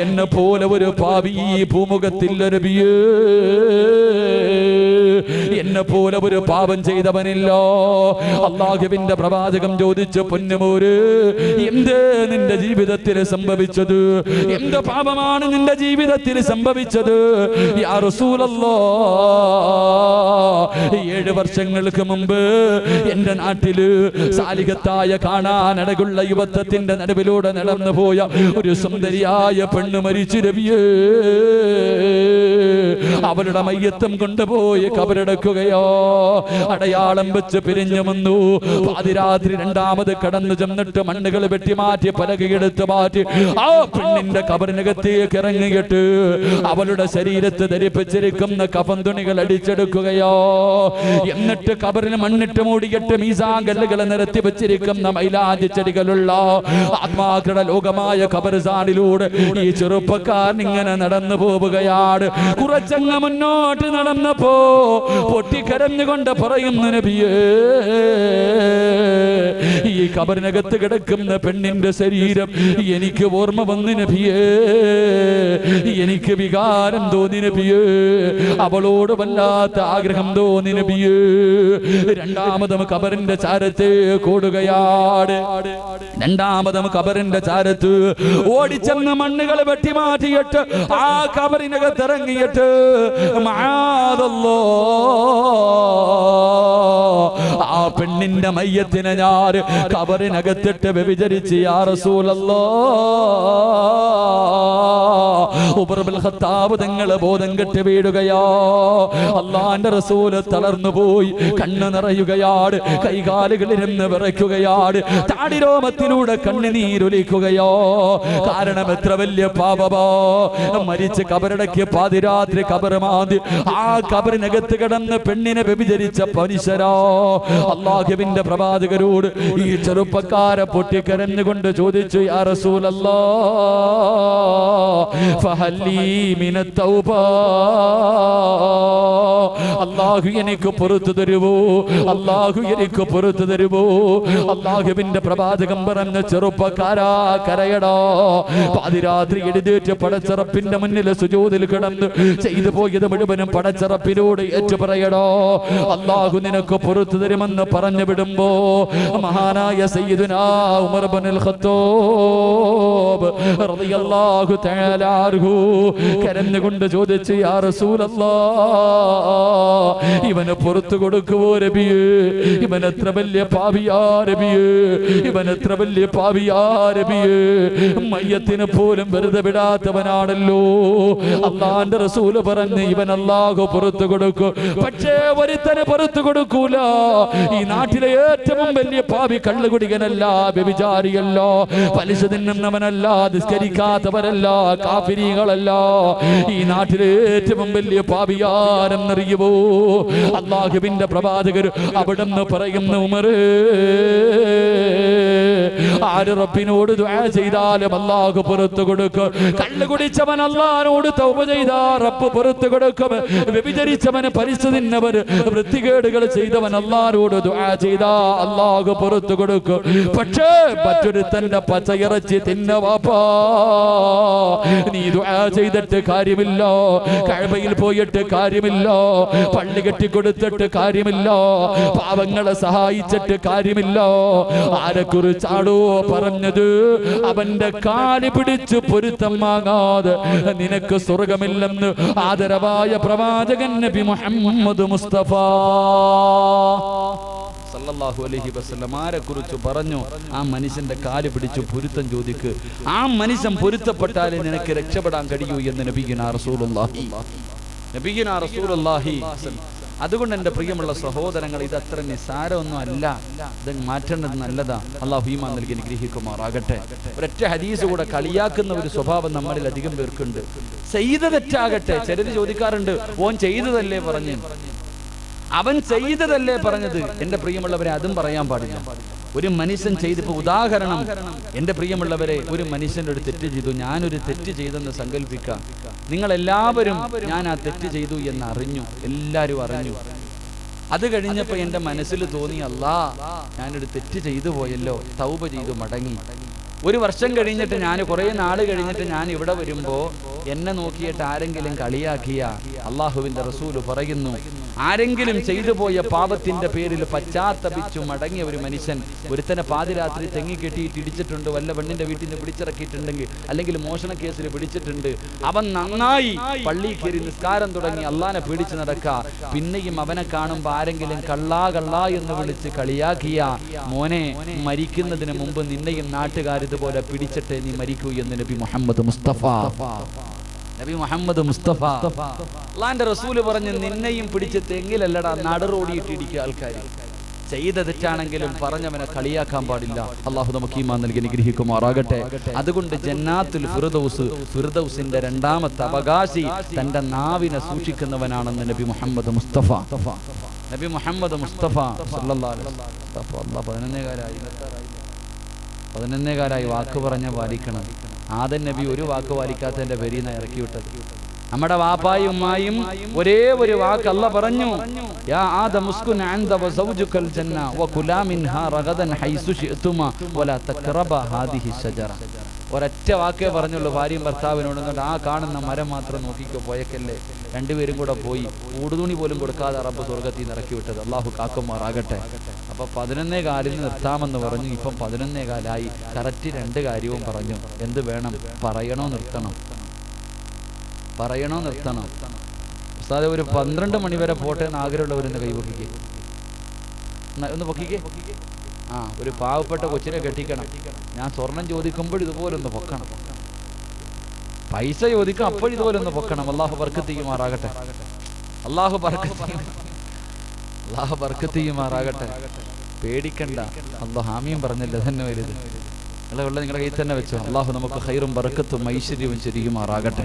എന്നെ പോലെ ഒരു പാപി ഭൂമുഖത്തിൽ നബിയേ, എന്നെ പോലെ ഒരു പാപം ചെയ്തവനില്ലോ. അല്ലാഹുവിന്റെ പ്രവാചകം ചോദിച്ചു, പൊന്നുമോര്, എന്തേ നിന്റെ ജീവിതത്തിൽ സംഭവിച്ചത്? എന്ത് പാപമാണ് നിന്റെ ജീവിതത്തിൽ സംഭവിച്ചത്? യാ റസൂലല്ലാഹ്, 7 വർഷങ്ങൾക്ക് മുമ്പ് എന്റെ നാട്ടില് സാലിഹത്തായ കാണാനടകുള്ള യുവത്വത്തിന്റെ നടുവിലൂടെ നടന്നു പോയ ഒരു സുന്ദരിയായ പെണ്ണ് മരിച്ചു നബിയേ. അവരുടെ മയ്യത്തും കൊണ്ടുപോയി കബറടക്കുകയോ, അടയാളം വെച്ച് പിരിഞ്ഞു വന്നു. പാതിരാത്രി രണ്ടാമത് കടന്നു ചെന്നിട്ട് മണ്ണുകൾ വെട്ടിമാറ്റി പലകയെടുത്ത് മാറ്റി ആ പെണ്ണിന്റെ കബറിനകത്തേക്ക് ഇറങ്ങിയിട്ട് അവളുടെ ശരീരത്ത് ധരിപ്പിച്ചിരിക്കുന്ന കഫൻ തുണികൾ അടിച്ചെടുക്കുകയോ, എന്നിട്ട് കബറിന് മണ്ണിട്ട് മൂടിയിട്ട് മീസാങ്കല്ലുകൾ നിരത്തി വെച്ചിരിക്കുന്ന മൈലാഞ്ചി ചെടികളുള്ള ആത്മാക്കളുടെ ലോകമായ ഖബർസ്ഥാനിലൂടെ ഈ ചെറുപ്പക്കാരൻ ഇങ്ങനെ നടന്നു പോവുകയാണ്. കുറച്ചങ്ങ് മുന്നോട്ട് നടന്നപ്പോ പൊട്ടിക്കരഞ്ഞുകൊണ്ട് പറയുന്നു, നബിയേ, ഈ ഖബറിനകത്ത് കിടക്കുന്ന പെണ്ണിന്റെ ശരീരം എനിക്ക് ഓർമ്മ വന്നു നബിയേ, എനിക്ക് വികാരം തോന്നി നബിയേ, അവളോട് വല്ലാത്ത ആഗ്രഹം തോന്നി നബിയേ. രണ്ടാമതും ഖബറിന്റെ ചാരത്തെ കൂടുകയാണ്. രണ്ടാമതും ഖബറിന്റെ ചാരത്ത് ഓടിച്ചെന്ന് മണ്ണുകൾ വെട്ടിമാറ്റിയിട്ട് ആ ഖബറിനകത്ത് ഇറങ്ങിയിട്ട് ആ പെണ്ണിന്റെ മയ്യത്തിനെ ഞാൻ ഖബറിനകത്തിട്ട് വ്യഭിചരിച്ച് യാ റസൂലല്ലാഹ്, ഉമർ ഇബ്നുൽ ഖത്താബ് തങ്ങൾ ബോധം കെട്ട് വീഴുകയോ. അല്ലാഹുവിന്റെ റസൂല് തളർന്നു പോയി, കണ്ണ് നിറയുകയാണ്, കൈകാലുകളിരുന്ന് വിറയ്ക്കുകയാണ്, താടിരോമത്തിലൂടെ കണ്ണുനീരൊലിക്കുകയോ. കാരണം എത്ര വലിയ പാപമോ. മരിച്ച് കബറടക്കിയ പാതിരാത്രി കബർ മാന്തി ആ കബറിനകത്ത് കിടന്ന് പെണ്ണിനെ വ്യഭിചരിച്ച മനുഷ്യരോ. അല്ലാഹുവിന്റെ പ്രവാചകരോട് ഈ ചെറുപ്പക്കാരെ പൊട്ടിക്കരഞ്ഞുകൊണ്ട് ചോദിച്ചു, യാ റസൂലല്ലാഹ്, ഫഹല്ലി മിനത് തൗബ, അല്ലാഹു എനിക്ക് പുറത്തു തരുവോ, അല്ലാഹു എനിക്ക് പുറത്തു തരുവോ? അല്ലാഹുവിന്റെ പ്രവാചകം പറഞ്ഞ, ചെറുപ്പക്കാരാ കരയടോ. പാതിരാത്രി എഴുന്നേറ്റ് പടച്ചറപ്പിന്റെ മുന്നിൽ സുജൂദിൽ കിടന്ന് ചെയ്തു പോയത് മുഴുവനും പടച്ചറപ്പിനോട് ഏറ്റു പറയടോ. അല്ലാഹു നിനക്ക് പുറത്തു തരുമെന്ന് പറഞ്ഞു വിടുമ്പോ മഹാനായ സയ്യിദുനാ ഉമർ ഇബ്നുൽ ഖത്താബ് റളിയല്ലാഹു തആല അൻഹു കരഞ്ഞുകൊണ്ട് ചോദിച്ചു, യാ റസൂലല്ലാഹ്, ഇവന് പുറത്തു കൊടുക്കുവോ നബിയേ? ഇവൻ എത്ര വലിയ പാപിയാ നബിയേ, ഇവൻ എത്ര വലിയ പാപിയാ നബിയേ, മയ്യത്തിന് പോലും വെറുതെ വിടാത്തവനാണല്ലോ. അല്ലാഹുവിന്റെ റസൂല് പറഞ്ഞു, ഇവൻ അല്ലാഹു പുറത്തു കൊടുക്കും, പക്ഷേ ഒരുത്തനെ പുറത്തു കൊടുക്കൂല. ഈ നാട്ടിലെ ഏറ്റവും വലിയ പാപി കള്ളുകുടികനല്ല, വ്യഭിചാരിയല്ല, പലിശ തിന്നുന്നവനല്ല, നിസ്കരിക്കാത്തവരല്ല, കാഫിരികളല്ല. ഈ നാട്ടിലെ ഏറ്റവും വലിയ പാപിയാരെന്നറിയുമോ? അല്ലാഹുവിന്റെ പ്രവാചകർ അവിടുന്ന് പറയുന്നു, ഉമറേ, ആര് റബ്ബിനോട് ദുആ ചെയ്താലും അല്ലാഹു പുറത്തു കൊടുക്കും. കള്ളു കുടിച്ചവൻ അല്ലാഹുവോട് തൗബ ചെയ്താ റബ്ബ് പുറത്തു കൊടുക്കും. വ്യഭിചരിച്ചവന്, പലിശ തിന്നവന്, വൃത്തികേടുകൾ ചെയ്തവൻ അല്ലാഹുവോട് ദുആ ചെയ്താ അല്ലാഹു പുറത്തു കൊടുക്കും. പക്ഷേ മറ്റൊരുത്തന്റെ പച്ചയിറച്ചി തിന്ന വാപ്പാ, നീ ദുആ ചെയ്തിട്ട് കാര്യമില്ല, കഅബയിൽ പോയിട്ട് കാര്യമില്ല, പള്ളി കെട്ടിക്കൊടുത്തിട്ട് കാര്യമില്ല, പാവങ്ങളെ സഹായിച്ചിട്ട് കാര്യമില്ല. ആരെക്കുറിച്ചാണോ പറഞ്ഞത്? അവന്റെ കാല് പിടിച്ച് പൊരുത്തം വാങ്ങാതെ നിനക്ക് സ്വർഗമില്ലെന്ന് ആദരവായ പ്രവാചകൻ നബി മുഹമ്മദ് മുസ്തഫ സല്ലല്ലാഹു അലൈഹി വസല്ലം ആരെക്കുറിച്ച് പറഞ്ഞു? ആ മനുഷ്യന്റെ കാല് പിടിച്ച് പൊരുത്തം ചോദിക്ക്. ആ മനുഷ്യൻ പൊരുത്തപ്പെട്ടാലേ നിനക്ക് രക്ഷപ്പെടാൻ കഴിയൂ എന്ന് നബിയുനാ റസൂലുള്ളാഹി. അതുകൊണ്ട് എൻ്റെ പ്രിയമുള്ള സഹോദരങ്ങൾ, ഇത് അത്ര നിസ്സാരമൊന്നും അല്ല, ഇത് മാറ്റേണ്ടത് നല്ലതാ. അല്ലാഹു ഈമാൻ നൽകി അനുഗ്രഹിക്കുമാറാകട്ടെ. ഒരൊറ്റ ഹദീസ് കൂടെ കളിയാക്കുന്ന ഒരു സ്വഭാവം നമ്മളിൽ അധികം പേർക്കുണ്ട്. ചെയ്ത തെറ്റാകട്ടെ, ചിലർ ചോദിക്കാറുണ്ട്, ഓൻ ചെയ്തതല്ലേ പറഞ്ഞു, അവൻ ചെയ്തതല്ലേ പറഞ്ഞത്. എൻ്റെ പ്രിയമുള്ളവരെ, അതും പറയാൻ പാടില്ല. ഒരു മനുഷ്യൻ ചെയ്തിപ്പോ ഉദാഹരണം, എൻ്റെ പ്രിയമുള്ളവരെ, ഒരു മനുഷ്യൻ്റെ ഒരു തെറ്റ് ചെയ്തു, ഞാനൊരു തെറ്റ് ചെയ്തെന്ന് സങ്കല്പിക്കാം. നിങ്ങളെല്ലാവരും ഞാൻ ആ തെറ്റ് ചെയ്തു എന്ന് അറിഞ്ഞു, എല്ലാവരും അറിഞ്ഞു. അത് കഴിഞ്ഞപ്പോ എൻ്റെ മനസ്സിൽ തോന്നി, അല്ലാ ഞാനൊരു തെറ്റ് ചെയ്തു പോയല്ലോ, തൗബ ചെയ്തു മടങ്ങി. ഒരു വർഷം കഴിഞ്ഞിട്ട് ഞാൻ, കുറേ നാൾ കഴിഞ്ഞിട്ട് ഞാൻ ഇവിടെ വരുമ്പോൾ എന്നെ നോക്കിയിട്ട് ആരെങ്കിലും കളിയാക്കിയ, അള്ളാഹുവിൻ്റെ റസൂല് പറയുന്നു, ആരെങ്കിലും ചെയ്തു പോയ പാപത്തിന്റെ പേരിൽ പശ്ചാത്തപിച്ചു മടങ്ങിയ ഒരു മനുഷ്യൻ, ഒരുത്തനെ പാതിരാത്രി തെങ്ങി കെട്ടിയിട്ട് ഇടിച്ചിട്ടുണ്ട്, വല്ല പെണ്ണിന്റെ വീട്ടിൽ നിന്ന് പിടിച്ചിറക്കിയിട്ടുണ്ടെങ്കിൽ, അല്ലെങ്കിൽ മോഷണ കേസിൽ പിടിച്ചിട്ടുണ്ട്, അവൻ നന്നായി പള്ളി കയറി നിസ്കാരം തുടങ്ങി അള്ളാനെ പേടിച്ച് നടക്കുക. പിന്നെയും അവനെ കാണുമ്പോൾ ആരെങ്കിലും കള്ളാ കള്ളാ എന്ന് വിളിച്ച് കളിയാക്കിയ, മോനെ മരിക്കുന്നതിന് മുമ്പ് നിന്നെയും നാട്ടുകാരിതുപോലെ പിടിച്ചിട്ട് നീ മരിക്കൂ എന്ന് നബി മുഹമ്മദ് മുസ്തഫ. നബി മുഹമ്മദ് മുസ്തഫ അള്ളാന്റെ റസൂല് പറഞ്ഞ്, നിന്നെയും പിടിച്ച് തെങ്ങിലല്ലടാ നടുറോടിയിട്ട് ഇടിക്കുക ആൾക്കാർ. ചെയ്ത തെറ്റാണെങ്കിലും പറഞ്ഞവനെ കളിയാക്കാൻ പാടില്ല. അള്ളാഹു നമുക്ക് ഈമാൻ നൽകി അനുഗ്രഹിക്കുമാറാകട്ടെ. അതുകൊണ്ട് ജന്നാത്തുൽ ഫിർദൗസിന്റെ രണ്ടാമത്തെ അവകാശി തന്റെ നാവിനെ സൂക്ഷിക്കുന്നവനാണെന്ന് നബി മുഹമ്മദ് മുസ്തഫ. നബി മുഹമ്മദ് മുസ്തഫ സല്ലല്ലാഹു അലൈഹി വസല്ലം 11 വാക്ക് പറഞ്ഞ പാലിക്കണം. ആദം നബി ഒരു വാക്ക് പാലിക്കാത്തതിന്റെ പേരിൽ ഇറക്കി വിട്ടത്. നമ്മുടെ വാപ്പായും ഉമ്മായും ഒരേ ഒരു വാക്ക് അല്ലാഹ് പറഞ്ഞു, യാ ആദം ഉസ്കുൻ അൻത വസൗജുകൽ ജന്ന വകുലാ മിൻഹാ റഗദൻ ഹൈസു ശിഅ്തുമാ വലാ തഖറബാ ഹാദിഹി ഷജറ. ഒരൊറ്റ വാക്കേ പറഞ്ഞുള്ളൂ ഭാര്യയും ഭർത്താവിനോട്. ആ കാണുന്ന മരം മാത്രം നോക്കിക്കോ, പോയക്കല്ലേ. രണ്ടുപേരും കൂടെ പോയി ഊടുതുണി പോലും കൊടുക്കാതെ റബ്ബ് സ്വർഗത്തിൽ നിന്ന് ഇറക്കി വിട്ടത്. അള്ളാഹു കാക്കുമാറാകട്ടെ. അപ്പൊ 11 നിർത്താമെന്ന് പറഞ്ഞു. ഇപ്പം 11 കറക്റ്റ് 2 കാര്യവും പറഞ്ഞു. എന്ത് വേണം? പറയണോ നിർത്തണം? പറയണോ നിർത്തണം? ഉസ്താദേ ഒരു 12 മണി വരെ പോട്ടെ എന്ന് ആഗ്രഹമുള്ളവരെന്ന് കൈ പൊക്കിക്കേ, ഒന്ന് പൊക്കിക്കേ. ഒരു പാവപ്പെട്ട കൊച്ചിനെ കെട്ടിക്കണം. ഞാൻ സ്വർണം ചോദിക്കുമ്പോൾ ഇതുപോലൊന്ന് പൊക്കണം, പൈസ ചോദിക്കും അപ്പോഴിതുപോലൊന്ന് പൊക്കണം. അള്ളാഹു ബർക്കത്ത് ചെയ്യുമാറാകട്ടെ. അള്ളാഹു ബർക്കത്ത് ചെയ്യുമാറാകട്ടെ. പേടിക്കണ്ട, അള്ളാഹു ആമീൻ പറഞ്ഞില്ല തന്നെ വലുത്. നിങ്ങളെ നിങ്ങളുടെ കയ്യിൽ തന്നെ വെച്ചോ. അള്ളാഹു നമുക്ക് ഖൈറും ബർക്കത്തും ഐശ്വര്യവും ചൊരിയുമാറാകട്ടെ.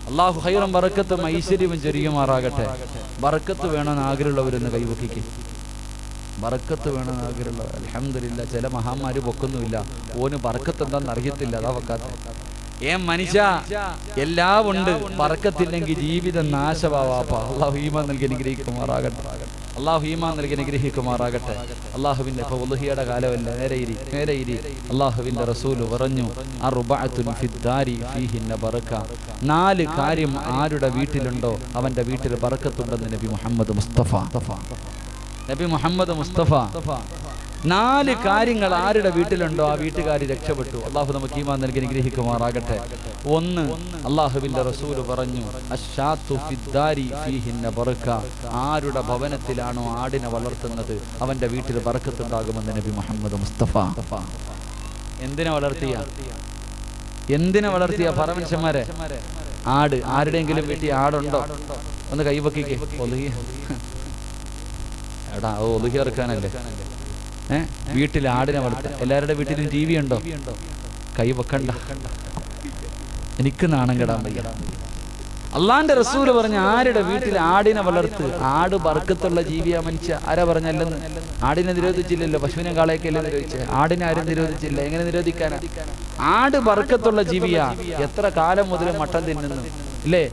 അള്ളാഹു ഖൈറും ബർക്കത്തും ഐശ്വര്യവും ചൊരിയുമാറാകട്ടെ. ബർക്കത്ത് വേണമെന്ന് ആഗ്രഹമുള്ളവരൊന്ന് കൈവക്കിക്കും. ബർക്കത്ത് വേണമെന്ന് ആഗ്രഹമുള്ളവർ. അൽഹംദുലില്ലാ, ചില മഹാന്മാര് പൊക്കൊന്നുമില്ല. ഓന് ബർക്കത്ത് എന്താണെന്ന് അറിയത്തില്ല, അതാ വെക്കാത്ത. മനുഷ്യ എല്ലാം ഉണ്ട്, ബർക്കത്തില്ലെങ്കിൽ ജീവിതം നാശമാവാപ്പ. അള്ളാഹു ഈമാൻ നൽകി അനുഗ്രഹിക്കുമാറാകട്ടെ. അള്ളാഹു ഈമാൻ നൽകി അനുഗ്രഹിക്കുമാറാകട്ടെ. അള്ളാഹുവിന്റെ ഇപ്പൊ ഉളുഹിയുടെ കാലമല്ല, നേരെ ഇരി. അള്ളാഹുവിന്റെ റസൂല് പറഞ്ഞു, 4 കാര്യം ആരുടെ വീട്ടിലുണ്ടോ അവന്റെ വീട്ടിൽ ബർക്കത്തുണ്ടെന്ന് നബി മുഹമ്മദ് മുസ്തഫ. നബി മുഹമ്മദ് മുസ്തഫ 4 കാര്യങ്ങൾ ആരുടെ വീട്ടിലുണ്ടോ ആ വീട്ടുകാർ രക്ഷപ്പെട്ടു. അള്ളാഹു നമുക്ക് ഈമാൻ നൽകി അനുഗ്രഹിക്കുമാറാകട്ടെ. 1, അള്ളാഹുവിന്റെ റസൂല് പറഞ്ഞു, അശ്ശാത്തു ഫിദ്ദാരി ഫീഹിന്ന ബർക്ക. ആരുടെ ഭവനത്തിലാണോ ആടിനെ വളർത്തുന്നത് അവന്റെ വീട്ടിൽ ബർക്കത്തുണ്ടാകുമെന്ന് നബി മുഹമ്മദ് മുസ്തഫ. എന്തിനെ വളർത്തിയ പറ മനുഷ്യന്മാരെ? ആട്. ആരുടെയെങ്കിലും വീട്ടിൽ ആടുണ്ടോ? ഒന്ന് കൈവക്കിക്കേ. എടാ ഒതുക്കി ഇറക്കാനല്ലേ. വീട്ടിൽ ആടിനെ വളർത്തുക. എല്ലാവരുടെ വീട്ടിലും TV ഉണ്ടോ? കൈ വെക്കണ്ട, എനിക്ക് നാണം കെടാൻ വയ്യ. അള്ളാന്റെ റസൂല് പറഞ്ഞ ആരുടെ വീട്ടിൽ ആടിനെ വളർത്ത്. ആട് ബർക്കത്തുള്ള ജീവിയാ മനുഷ്യ. ആരാ പറഞ്ഞല്ലെന്ന്? ആടിനെ നിരോധിച്ചില്ലല്ലോ, പശുവിനെ കാളയൊക്കെയല്ലേ നിരോധിച്ചേ. ആടിനെ ആരും നിരോധിച്ചില്ല, എങ്ങനെ നിരോധിക്കാനാ? ആട് ബർക്കത്തുള്ള ജീവിയാ. എത്ര കാലം മുതൽ മട്ടൻ തിന്നുന്നു ഇല്ലേ?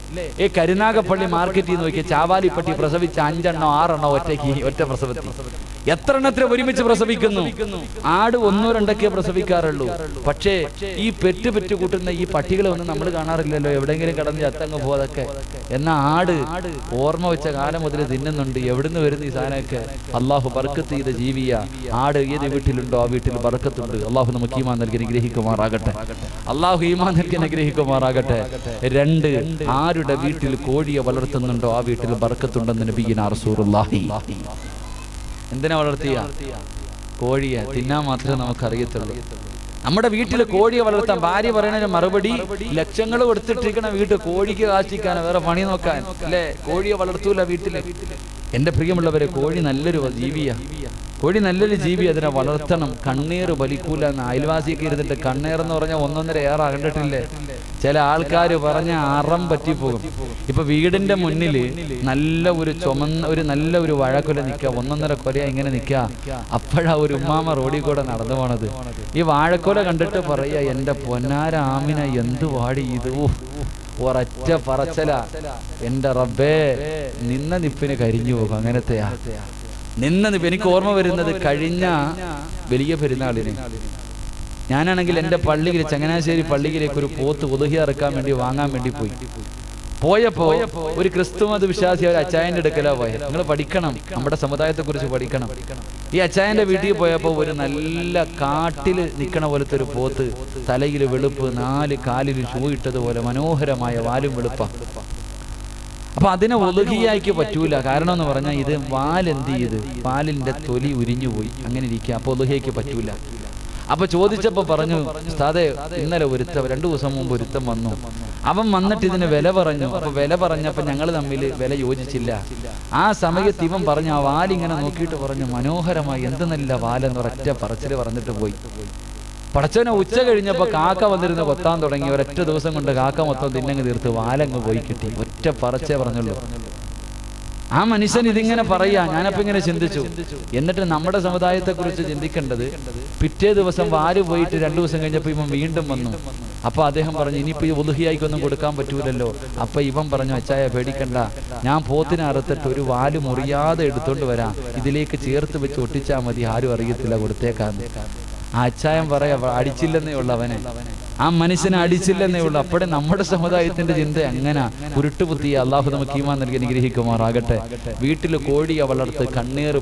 കരുനാഗപ്പള്ളി മാർക്കറ്റിൽ നോക്കിയ ചാവാലിപ്പട്ടി പ്രസവിച്ച 5 6 ഒറ്റ പ്രസവത്തിൽ. എത്ര എണ്ണത്തിന് ഒരുമിച്ച് പ്രസവിക്കുന്നു? ആട് 1 2 പ്രസവിക്കാറുള്ളൂ. പക്ഷേ ഈ പെറ്റ് കൂട്ടുന്ന ഈ പട്ടികളെ ഒന്നും നമ്മൾ കാണാറില്ലല്ലോ. എവിടെയെങ്കിലും കടന്ന് ചത്തങ്ങ് പോതൊക്കെ. എന്നാ ആട് ഓർമ്മ വെച്ച കാലം മുതൽ തിന്നുന്നുണ്ട്. എവിടുന്ന് വരുന്ന ഈ സാധനമൊക്കെ? അള്ളാഹു ബർക്കത്ത് ചെയ്ത ജീവിയ. ആട് ഏത് വീട്ടിലുണ്ടോ ആ വീട്ടിൽ ബർക്കത്തുണ്ട്. അള്ളാഹു നമുക്ക് ഈമാൻ നൽകി അനുഗ്രഹിക്കുമാറാകട്ടെ. അള്ളാഹു ഈമാൻ നൽകി അനുഗ്രഹിക്കുമാറാകട്ടെ. 2, ആരുടെ വീട്ടിൽ കോഴിയെ വളർത്തുന്നുണ്ടോ ആ വീട്ടിൽ ബർക്കത്തുണ്ടെന്ന് നബിയിനാ റസൂലുള്ളാഹി. എന്തിനാ വളർത്തിയ? കോഴിയെ തിന്നാൻ മാത്രമേ നമുക്കറിയത്തുള്ളൂ. നമ്മുടെ വീട്ടിൽ കോഴിയെ വളർത്താൻ ഭാര്യ പറയുന്നതിന് മറുപടി, ലക്ഷങ്ങൾ കൊടുത്തിട്ടിരിക്കണ വീട്ടിൽ കോഴിക്ക് കാശിക്കാൻ, വേറെ പണി നോക്കാൻ അല്ലേ? കോഴിയെ വളർത്തൂല വീട്ടില്. എന്റെ പ്രിയമുള്ളവരെ, കോഴി നല്ലൊരു ജീവിയാ. കോഴി നല്ലൊരു ജീവി, അതിനെ വളർത്തണം. കണ്ണീർ വലിക്കൂല എന്ന് അയൽവാസിയൊക്കെ ഇരുന്നിട്ട് കണ്ണീർ എന്ന് പറഞ്ഞാൽ 1.5 ഏറെ കണ്ടിട്ടില്ലേ? ചില ആൾക്കാർ പറഞ്ഞ അറം പറ്റിപ്പോകും. ഇപ്പൊ വീടിന്റെ മുന്നിൽ നല്ല ഒരു വാഴക്കൊല നിൽക്കുക, 1.5 കൊല ഇങ്ങനെ നിൽക്കുക. അപ്പോഴാ ഒരു ഉമ്മാമ റോഡിൽ കൂടെ നടന്നു പോണത്. ഈ വാഴക്കൊല കണ്ടിട്ട് പറയാ, എന്റെ പൊന്നാര ആമിന എന്ത് വാടി ഇത്, ഒരൊറ്റ പറച്ചല, എന്റെ റബ്ബേ, നിന്ന നിപ്പിന് കരിഞ്ഞു പോകും. അങ്ങനത്തെയാ നിന്ന നിപ്പ്. എനിക്ക് ഓർമ്മ വരുന്നത് കഴിഞ്ഞ വലിയ പെരുന്നാളിന് ഞാനാണെങ്കിൽ എൻ്റെ പള്ളിയിൽ, ചങ്ങനാശ്ശേരി പള്ളിയിലേക്ക് ഒരു പോത്ത് ഉദ്ഹിയ ഇറക്കാൻ വേണ്ടി വാങ്ങാൻ വേണ്ടി പോയപ്പോ ഒരു ക്രിസ്തുമത വിശ്വാസി ഒരു അച്ചായൻ്റെ അടുക്കലാ പോയത്. നിങ്ങൾ പഠിക്കണം, നമ്മുടെ സമുദായത്തെ കുറിച്ച് പഠിക്കണം. ഈ അച്ചായൻ്റെ വീട്ടിൽ പോയപ്പോൾ ഒരു നല്ല കാട്ടിൽ നിൽക്കണ പോലത്തെ ഒരു പോത്ത്, തലയിൽ വെളുപ്പ്, 4 കാലിൽ ഷൂ ഇട്ടതുപോലെ മനോഹരമായ വാലും വെളുപ്പ. അപ്പൊ അതിനെ ഉളുഹിയായിക്ക് പറ്റൂല. കാരണം എന്ന് പറഞ്ഞാൽ ഇത് വാലെന്ത് ചെയ്ത്, വാലിന്റെ തൊലി ഉരിഞ്ഞുപോയി, അങ്ങനെ ഇരിക്കുക. അപ്പൊ ഉളുഹിയയ്ക്ക് പറ്റൂല. അപ്പൊ ചോദിച്ചപ്പോ പറഞ്ഞു, ഉസ്താദേ ഇന്നലെ 2 ദിവസം മുമ്പ് ഒരുത്തം വന്നു, അവൻ വന്നിട്ട് ഇതിന് വില പറഞ്ഞു. അപ്പൊ വില പറഞ്ഞപ്പോ ഞങ്ങൾ തമ്മിൽ വില യോജിച്ചില്ല. ആ സമയത്ത് ഇവൻ പറഞ്ഞു, ആ വാലിങ്ങനെ നോക്കിയിട്ട് പറഞ്ഞു, മനോഹരമായി, എന്ത് നല്ല വാലെന്ന് ഒരൊറ്റ പറച്ചില് പറഞ്ഞിട്ട് പോയി. പടച്ചവനെ ഉച്ച കഴിഞ്ഞപ്പോ കാക്ക വന്നിരുന്ന് കൊത്താൻ തുടങ്ങി. ഒരൊറ്റ ദിവസം കൊണ്ട് കാക്ക മൊത്തം തിന്നങ്ങ് തീർത്ത് വാലങ്ങ് പോയി കിട്ടി. ഒറ്റ പറച്ചേ പറഞ്ഞുള്ളൂ. ആ മനുഷ്യൻ ഇതിങ്ങനെ പറയാ. ഞാനപ്പോ ഇങ്ങനെ ചിന്തിച്ചു, എന്നിട്ട് നമ്മുടെ സമുദായത്തെ കുറിച്ച് ചിന്തിക്കേണ്ടത്, പിറ്റേ ദിവസം വാല് പോയിട്ട് 2 ദിവസം കഴിഞ്ഞപ്പോ ഇവൻ വീണ്ടും വന്നു. അപ്പൊ അദ്ദേഹം പറഞ്ഞു, ഇനിയിപ്പോ ഈ ഉളുഹിയായിക്കൊന്നും കൊടുക്കാൻ പറ്റൂലല്ലോ. അപ്പൊ ഇവൻ പറഞ്ഞു, അച്ചായ പേടിക്കണ്ട, ഞാൻ പോത്തിനെ അറുത്തിട്ട് ഒരു വാല് മുറിയാതെ എടുത്തോണ്ട് വരാം, ഇതിലേക്ക് ചേർത്ത് വെച്ച് ഒട്ടിച്ചാൽ മതി, ആരും അറിയത്തില്ല, കൊടുത്തേക്കാന്ന്. ആ അച്ചായൻ പറയാ, അടിച്ചില്ലെന്നേ ഉള്ളു അവനെ, ആ മനുഷ്യനെ അടിച്ചില്ലെന്നേ ഉള്ളു. അപ്പോഴേ നമ്മുടെ സമുദായത്തിന്റെ ചിന്ത അങ്ങനെ ഉരുട്ടുപുത്തിയ. അള്ളാഹു നമുക്ക് ഈമാൻ നൽകി അനുഗ്രഹിക്കുമാറാകട്ടെ. വീട്ടിൽ കോഴിയെ വളർത്ത് കണ്ണേറ്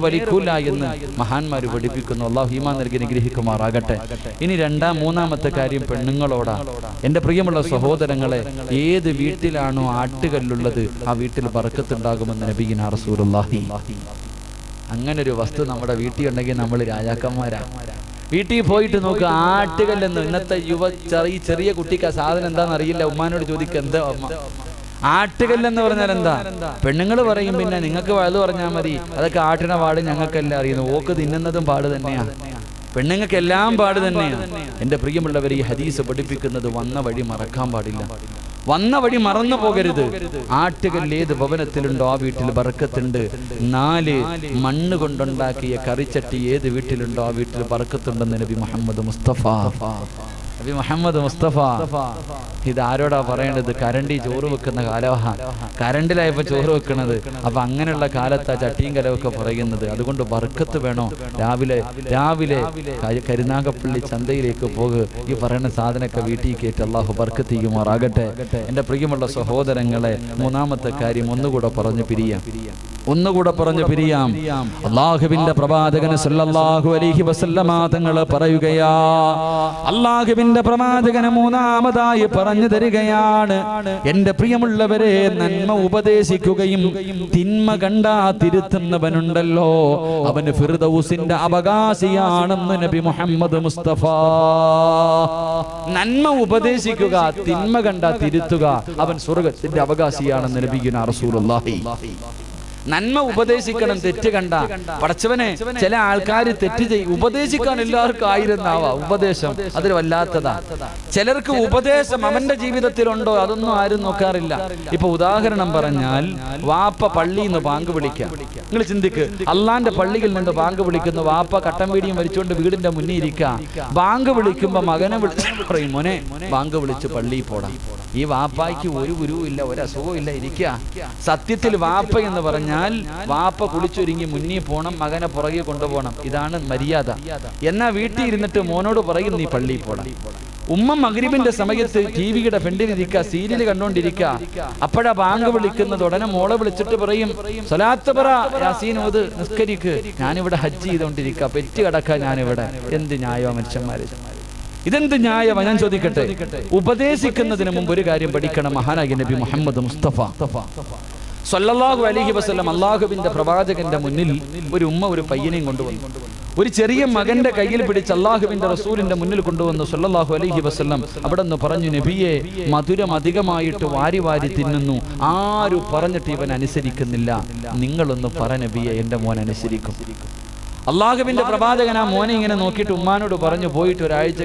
ബലിക്കൂല എന്ന് മഹാന്മാര് പഠിപ്പിക്കുന്നു. അള്ളാഹു ഈമാൻ നൽകി അനുഗ്രഹിക്കുമാറാകട്ടെ. ഇനി മൂന്നാമത്തെ കാര്യം പെണ്ണുങ്ങളോടാ. എൻ്റെ പ്രിയമുള്ള സഹോദരങ്ങളെ, ഏത് വീട്ടിലാണോ ആട്ടുകല്ലുള്ളത് ആ വീട്ടിൽ ബർക്കത്തുണ്ടാകുമെന്ന് നബിയിനാ റസൂലുള്ളാഹി. അങ്ങനെ ഒരു വസ്തു നമ്മുടെ വീട്ടിൽ ഉണ്ടെങ്കിൽ നമ്മൾ രാജാക്കന്മാരാ. വീട്ടിൽ പോയിട്ട് നോക്ക്, ആട്ടുകല്ലെന്ന്. ഇന്നത്തെ ചെറിയ കുട്ടിക്ക് ആ സാധനം എന്താണെന്ന് അറിയില്ല. ഉമ്മാനോട് ചോദിക്കുക, എന്താ അമ്മ ആട്ടുകല്ലെന്ന് പറഞ്ഞാൽ എന്താ? പെണ്ണുങ്ങൾ പറയും, പിന്നെ നിങ്ങൾക്ക് വലുത് പറഞ്ഞാൽ മതി, അതൊക്കെ ആട്ടിന പാട് ഞങ്ങൾക്കെല്ലാം അറിയുന്നു. ഓക്ക് തിന്നുന്നതും പാട് തന്നെയാ, പെണ്ണുങ്ങൾക്ക് എല്ലാം പാട് തന്നെയാണ്. എൻ്റെ പ്രിയമുള്ളവർ, ഈ ഹദീസ് പഠിപ്പിക്കുന്നത് വന്ന വഴി മറക്കാൻ പാടില്ല, വന്ന വഴി മറന്നു പോകരുത്. ആട്ടുകല്ല് ഏത് ഭവനത്തിലുണ്ടോ ആ വീട്ടിൽ ബർക്കത്തുണ്ട്. 4 മണ്ണ് കൊണ്ടുണ്ടാക്കിയ കറിച്ചട്ടി ഏത് വീട്ടിലുണ്ടോ ആ വീട്ടിൽ ബർക്കത്തുണ്ടെന്ന് നബി മുഹമ്മദ് മുസ്തഫ. ഇത് ആരോടാ പറയേണ്ടത്? കരണ്ടി ചോറ് വെക്കുന്ന കാലവാ, കരണ്ടിലായപ്പോ ചോറ് വെക്കണത്. അപ്പൊ അങ്ങനെയുള്ള കാലത്താ ചട്ടിയും കലവൊക്കെ പറയുന്നത്. അതുകൊണ്ട് ബർക്കത്ത് വേണോ? രാവിലെ കരുനാഗപ്പള്ളി ചന്തയിലേക്ക് പോകുക, ഈ പറയുന്ന സാധനമൊക്കെ വീട്ടിൽ കയറ്റി അള്ളാഹു ബർക്കത്ത് ചെയ്യുമാറാകട്ടെ. എൻ്റെ പ്രിയമുള്ള സഹോദരങ്ങളെ, മൂന്നാമത്തെ കാര്യം ഒന്നുകൂടെ പറഞ്ഞു പിരിയാം. അള്ളാഹുവിന്റെ പ്രവാചകൻ സല്ലല്ലാഹു അലൈഹി വസല്ലമ തങ്ങൾ പറയുകയാ, അള്ളാഹുവിന്റെ പ്രവാചകന് മൂന്നാമതായി പറഞ്ഞു തരികയാണ്, എൻ്റെ പ്രിയമുള്ളവരെ, നന്മ ഉപദേശിക്കുകയും തിന്മ കണ്ടാ തിരുത്തുന്നവനുണ്ടല്ലോ, അവന് ഫിർദൗസിന്റെ അവകാശിയാണെന്ന് നബി മുഹമ്മദ് മുസ്തഫ. നന്മ ഉപദേശിക്കുക, തിന്മ കണ്ടാ തിരുത്തുക, അവൻ സ്വർഗ്ഗത്തിന്റെ അവകാശിയാണെന്ന് നബിയുനാ റസൂലുള്ളാഹി. നന്മ ഉപദേശിക്കണം, തെറ്റ് കണ്ട. പടച്ചവനെ, ചില ആൾക്കാർ തെറ്റ് ചെയ്യും. ഉപദേശിക്കാൻ എല്ലാവർക്കും 1000 നാവാ. ഉപദേശം അതൊരു വല്ലാത്തതാ. ചിലർക്ക് ഉപദേശം അവന്റെ ജീവിതത്തിലുണ്ടോ അതൊന്നും ആരും നോക്കാറില്ല. ഇപ്പൊ ഉദാഹരണം പറഞ്ഞാൽ, വാപ്പ പള്ളിയിൽ നിന്ന് ബാങ്ക് വിളിക്കാം. നിങ്ങൾ ചിന്തിക്ക്, അള്ളാന്റെ പള്ളിയിൽ നിന്ന് ബാങ്ക് വിളിക്കുന്നു, വാപ്പ കട്ടൻ വീടിയും വലിച്ചുകൊണ്ട് വീടിന്റെ മുന്നിൽ ഇരിക്കുക. ബാങ്ക് വിളിക്കുമ്പോ മകനെ വിളിച്ച് പറയും, മോനെ ബാങ്ക് വിളിച്ച് പള്ളിയിൽ പോടാം. ഈ വാപ്പായ്ക്ക് ഒരു ഗുരുവും ഇല്ല, ഒരു അസുഖവും ഇല്ല, ഇരിക്കുക. സത്യത്തിൽ വാപ്പ എന്ന് പറഞ്ഞാൽ വാപ്പ കുളിച്ചൊരുങ്ങി മുന്നിൽ പോണം, മകനെ പുറകെ കൊണ്ടുപോകണം. ഇതാണ് മര്യാദ. എന്നാ വീട്ടിൽ ഇരുന്നിട്ട് മോനോട് പറയും, നീ പള്ളിയിൽ പോടാം. ഉമ്മ മഗ്രിബിന്റെ സമയത്ത് ടിവിയുടെ ഫ്രണ്ടിലിരിക്കുക, സീരിയൽ കണ്ടോണ്ടിരിക്കുക. അപ്പോഴാ ബാങ്ക് വിളിക്കുന്നത്. ഉടനെ മോളെ വിളിച്ചിട്ട് പറയും, സ്വലാത്ത് പറ, യാസീൻ ഓത്, നിസ്കരിക്ക്. ഞാനിവിടെ ഹജ്ജ് ചെയ്തോണ്ടിരിക്കുക, പെറ്റ് കിടക്കുക ഞാനിവിടെ. എന്ത് ന്യായോ മനുഷ്യന്മാര്, ഇതെന്ത് ന്യായമാ? ഞാൻ ചോദിക്കട്ടെ, ഉപദേശിക്കുന്നതിന് മുമ്പ് ഒരു കാര്യം പഠിക്കണം. മഹാനായ നബി മുഹമ്മദ് മുസ്തഫ സല്ലല്ലാഹു അലൈഹി വസല്ലം അള്ളാഹുവിന്റെ പ്രവാചകന്റെ മുന്നിൽ ഒരു ഉമ്മ ഒരു പയ്യനെയും കൊണ്ടുവന്നു. ഒരു ചെറിയ മകന്റെ കയ്യിൽ പിടിച്ച് അള്ളാഹുവിന്റെ റസൂലിന്റെ മുന്നിൽ കൊണ്ടുവന്നു സല്ലല്ലാഹു അലൈഹി വസല്ലം. അവിടെ നിന്ന് പറഞ്ഞു, നബിയെ, മധുരം അധികമായിട്ട് വാരി വാരി തിന്നുന്നു, ആരും പറഞ്ഞിട്ട് ഇവൻ അനുസരിക്കുന്നില്ല, നിങ്ങളൊന്ന് പറ നബിയെ, എന്റെ മോൻ അനുസരിക്കും. അള്ളാഹുവിന്റെ പ്രവാചകൻ ആ മോനെ ഇങ്ങനെ നോക്കിയിട്ട് ഉമ്മാനോട് പറഞ്ഞു, പോയിട്ട് ഒരാഴ്ച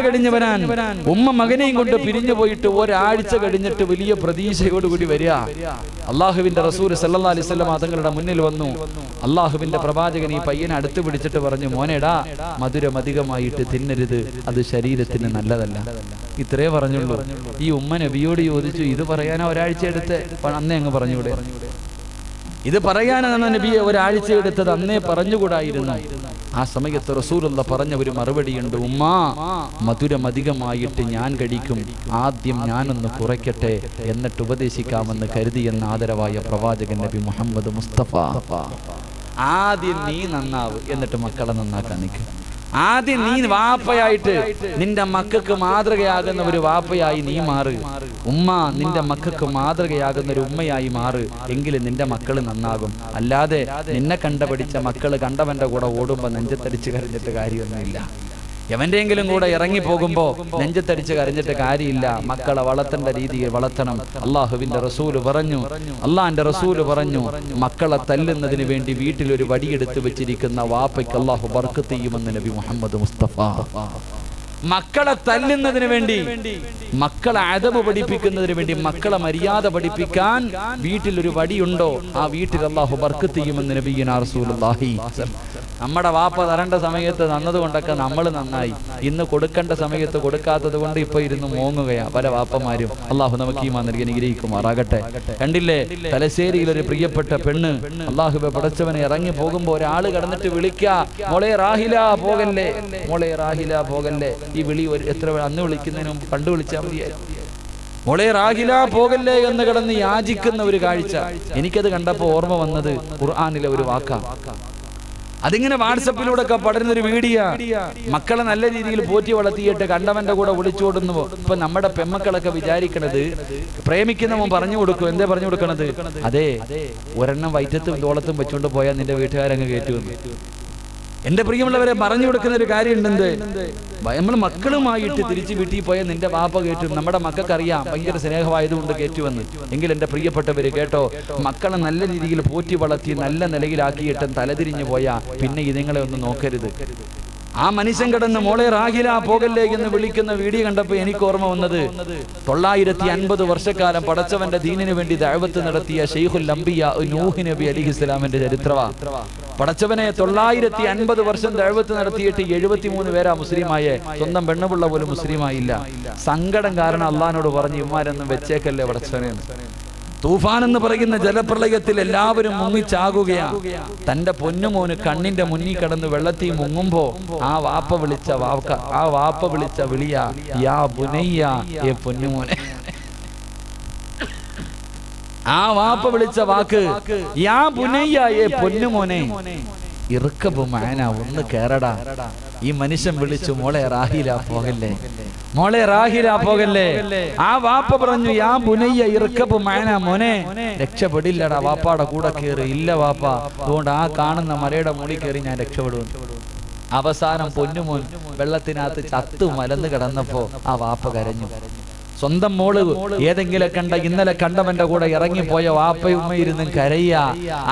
കഴിഞ്ഞ് വരാൻ. ഉമ്മ മകനെയും കൊണ്ട് പിരിഞ്ഞു പോയിട്ട് ഒരാഴ്ച കഴിഞ്ഞിട്ട് വലിയ പ്രതീക്ഷയോടുകൂടി വരിക. അള്ളാഹുവിന്റെ റസൂൽ സല്ലല്ലാഹു അലൈഹി വസല്ലം തങ്ങളുടെ മുന്നിൽ വന്നു. അള്ളാഹുവിന്റെ പ്രവാചകൻ ഈ പയ്യനെ അടുത്ത് പിടിച്ചിട്ട് പറഞ്ഞു, മോനെടാ, മധുരം അധികമായിട്ട് തിന്നരുത്, അത് ശരീരത്തിന് നല്ലതല്ല. ഇത്രേ പറഞ്ഞുള്ളൂ. ഈ ഉമ്മ നബിയോട് ചോദിച്ചു, ഇത് പറയാനാ ഒരാഴ്ച എടുത്ത്? അന്നേ അങ്ങ് പറഞ്ഞൂടെ? ഇത് പറയാനാണ് നബിയെ ഒരാഴ്ച എടുത്തത്, അന്നേ പറഞ്ഞുകൂടായിരുന്നു. ആ സമയത്ത് റസൂലുള്ള പറഞ്ഞ ഒരു മറുപടിയുണ്ട്, ഉമ്മാ മധുരം അധികമായിട്ട് ഞാൻ കഴിക്കും, ആദ്യം ഞാനൊന്ന് കുറയ്ക്കട്ടെ എന്നിട്ട് ഉപദേശിക്കാമെന്ന് കരുതിയെന്ന ആദരവായ പ്രവാചകൻ നബി മുഹമ്മദ് മുസ്തഫ. ആദ്യം നീ നന്നാവ് എന്നിട്ട് മക്കളെ നന്നാക്കാൻ നിൽക്കും. ആദ്യം നീ വാപ്പയായിട്ട് നിന്റെ മക്കൾക്ക് മാതൃകയാകുന്ന ഒരു വാപ്പയായി നീ മാറ്. ഉമ്മ നിന്റെ മക്കൾക്ക് മാതൃകയാകുന്ന ഒരു ഉമ്മയായി മാറ്. എങ്കിലും നിന്റെ മക്കൾ നന്നാകും. അല്ലാതെ നിന്നെ കണ്ടുപഠിച്ച മക്കൾ കണ്ടവന്റെ കൂടെ ഓടുമ്പോ നെഞ്ചത്തടിച്ച് കരഞ്ഞിട്ട് കാര്യമൊന്നുമില്ല. എവന്റെങ്കിലും കൂടെ ഇറങ്ങി പോകുമ്പോ നെഞ്ചത്തടിച്ച് കരഞ്ഞിട്ട് കാര്യമില്ല. മക്കളെ വളർത്തേണ്ട രീതിയിൽ വളർത്തണം. അള്ളാഹുവിന്റെ റസൂല് പറഞ്ഞു, അള്ളാന്റെ റസൂല് പറഞ്ഞു, മക്കളെ തല്ലുന്നതിന് വേണ്ടി വീട്ടിൽ ഒരു വടിയെടുത്ത് വെച്ചിരിക്കുന്ന വാപ്പയ്ക്ക് അള്ളാഹു ബർക്കത്ത് ചെയ്യുമെന്ന് നബി മുഹമ്മദ് മുസ്തഫ. മക്കളെ തല്ലുന്നതിന് വേണ്ടി, മക്കളെ അദബ് പഠിപ്പിക്കുന്നതിന് വേണ്ടി, മക്കളെ മര്യാദ പഠിപ്പിക്കാൻ വീട്ടിൽ ഒരു വടിയുണ്ടോ ആ വീട്ടിൽ അള്ളാഹു ബർക്കത്ത് ചെയ്യുമെന്ന് നബിയുനാ റസൂലുള്ളാഹി. നമ്മുടെ വാപ്പ തരേണ്ട സമയത്ത് തന്നതുകൊണ്ടൊക്കെ നമ്മൾ നന്നായി. ഇന്ന് കൊടുക്കേണ്ട സമയത്ത് കൊടുക്കാത്തത് കൊണ്ട് ഇപ്പൊ ഇരുന്ന് മോങ്ങുകയാ പല വാപ്പമാരും. അള്ളാഹു നമുക്ക് ഈമാൻ നൽകി അനുഗ്രഹിക്കുമാറാകട്ടെ. കണ്ടില്ലേ, തലശ്ശേരിയിൽ ഒരു പ്രിയപ്പെട്ട പെണ്ണ് അള്ളാഹുവെ പടച്ചവനെ ഇറങ്ങി പോകുമ്പോ ഒരാള് കടന്നിട്ട് വിളിക്കാ, മോളെ റാഹില പോകല്ലേ, മോളെ റാഹില പോകല്ലേ. ഈ വിളി എത്ര അന്ന് വിളിക്കുന്നതിന് മുമ്പ് കണ്ടു വിളിച്ചാൽ മതിയായിരുന്നു. മോളെ റാഹില പോകല്ലേ എന്ന് കിടന്ന് യാചിക്കുന്ന ഒരു കാഴ്ച. എനിക്കത് കണ്ടപ്പോ ഓർമ്മ വന്നത് ഖുർആനിലെ ഒരു വാക്കാ. അതിങ്ങനെ വാട്സപ്പിലൂടെ ഒക്കെ പടരുന്നൊരു വീഡിയോ. മക്കളെ നല്ല രീതിയിൽ പോറ്റി വളർത്തിയിട്ട് കണ്ടവന്റെ കൂടെ ഒളിച്ചോടുന്നു. ഇപ്പൊ നമ്മുടെ പെമ്മക്കളൊക്കെ വിചാരിക്കണത് പ്രേമിക്കുന്നവൻ പറഞ്ഞു കൊടുക്കും. എന്തേ പറഞ്ഞു കൊടുക്കണത്? അതെ, ഒരെണ്ണം വയറ്റത്തും തോളത്തും വെച്ചോണ്ട് പോയാൽ നിന്റെ വീട്ടുകാരങ്ങ് കയറ്റുമെന്ന്. എന്റെ പ്രിയമുള്ളവരെ, പറഞ്ഞു കൊടുക്കുന്ന ഒരു കാര്യമുണ്ട്. നമ്മൾ മക്കളുമായിട്ട് തിരിച്ച് വീട്ടിൽ പോയാൽ നിന്റെ വാപ്പ കയറ്റും. നമ്മുടെ മക്കൾക്കറിയാം ഭയങ്കര സ്നേഹമായതുകൊണ്ട് കയറ്റുമെന്ന്. എങ്കിൽ എന്റെ പ്രിയപ്പെട്ടവര് കേട്ടോ, മക്കളെ നല്ല രീതിയിൽ പോറ്റി വളർത്തി നല്ല നിലയിലാക്കിയിട്ട് തലതിരിഞ്ഞു പോയാ പിന്നെ ഇതുങ്ങളെ ഒന്നും നോക്കരുത്. ആ മനുഷ്യൻ കിടന്ന് മോളെ റാഹില പോകല്ലേ എന്ന് വിളിക്കുന്ന വീഡിയോ കണ്ടപ്പോ എനിക്ക് ഓർമ്മ വന്നത് 950 വർഷക്കാലം പടച്ചവന്റെ ദീനിന് വേണ്ടി ദഅവത്ത് നടത്തിയ ശൈഖുൽ അംബിയ നൂഹ് നബി അലൈഹിസ്സലാമിന്റെ ചരിത്രവാ. പടച്ചവനെ 950 വർഷം ദഅവത്ത് നടത്തിയിട്ട് 73 പേരാ മുസ്ലിമായേ. സ്വന്തം പെണ്ണുപിള്ള പോലും മുസ്ലിമായില്ല. സങ്കടം കാരണം അള്ളാഹിനോട് പറഞ്ഞു, ഇവന്മാരൊന്നും വെച്ചേക്കല്ലേ പടച്ചവനെ. തൂഫാൻ എന്ന് പറയുന്ന ജലപ്രളയത്തിൽ എല്ലാവരും മുങ്ങിച്ചാകുകയാ. തന്റെ പൊന്നുമോന് കണ്ണിന്റെ മുന്നിൽ കടന്ന് വെള്ളത്തിൽ മുങ്ങുമ്പോ ആ വാപ്പ വിളിച്ച വിളിയാ, യാ ബുനയ്യ, ഏ പൊന്നുമോനെ. ആ വാപ്പ വിളിച്ച വാക്ക് യാ ബുനയ്യ, ഏ പൊന്നുമോനെ. ഇറുക്കബു മാന, ഒന്ന് കേറടാ. ഈ മനുഷ്യൻ വിളിച്ചു, മോളെ റാഹില പോകല്ലേ, മോളെ റാഹില പോകല്ലേ. ആ വാപ്പ പറഞ്ഞു, യാ ബുനയ്യ ഇറുക്കബു മാന, മോനെ രക്ഷപ്പെടില്ലടാ, വാപ്പാടെ കൂടെ കയറി. ഇല്ല വാപ്പ, അതുകൊണ്ട് ആ കാണുന്ന മലയുടെ മുകളിൽ കയറി ഞാൻ രക്ഷപ്പെടും. അവസാനം പൊന്നുമോൻ വെള്ളത്തിനകത്ത് ചത്തു മലന്ന് കിടന്നപ്പോ ആ വാപ്പ കരഞ്ഞു. സ്വന്തം മോള് ഏതെങ്കിലും ഇന്നലെ കണ്ടവന്റെ കൂടെ ഇറങ്ങിപ്പോയ വാപ്പയുമ്മയിരുന്നും കരയ്യ.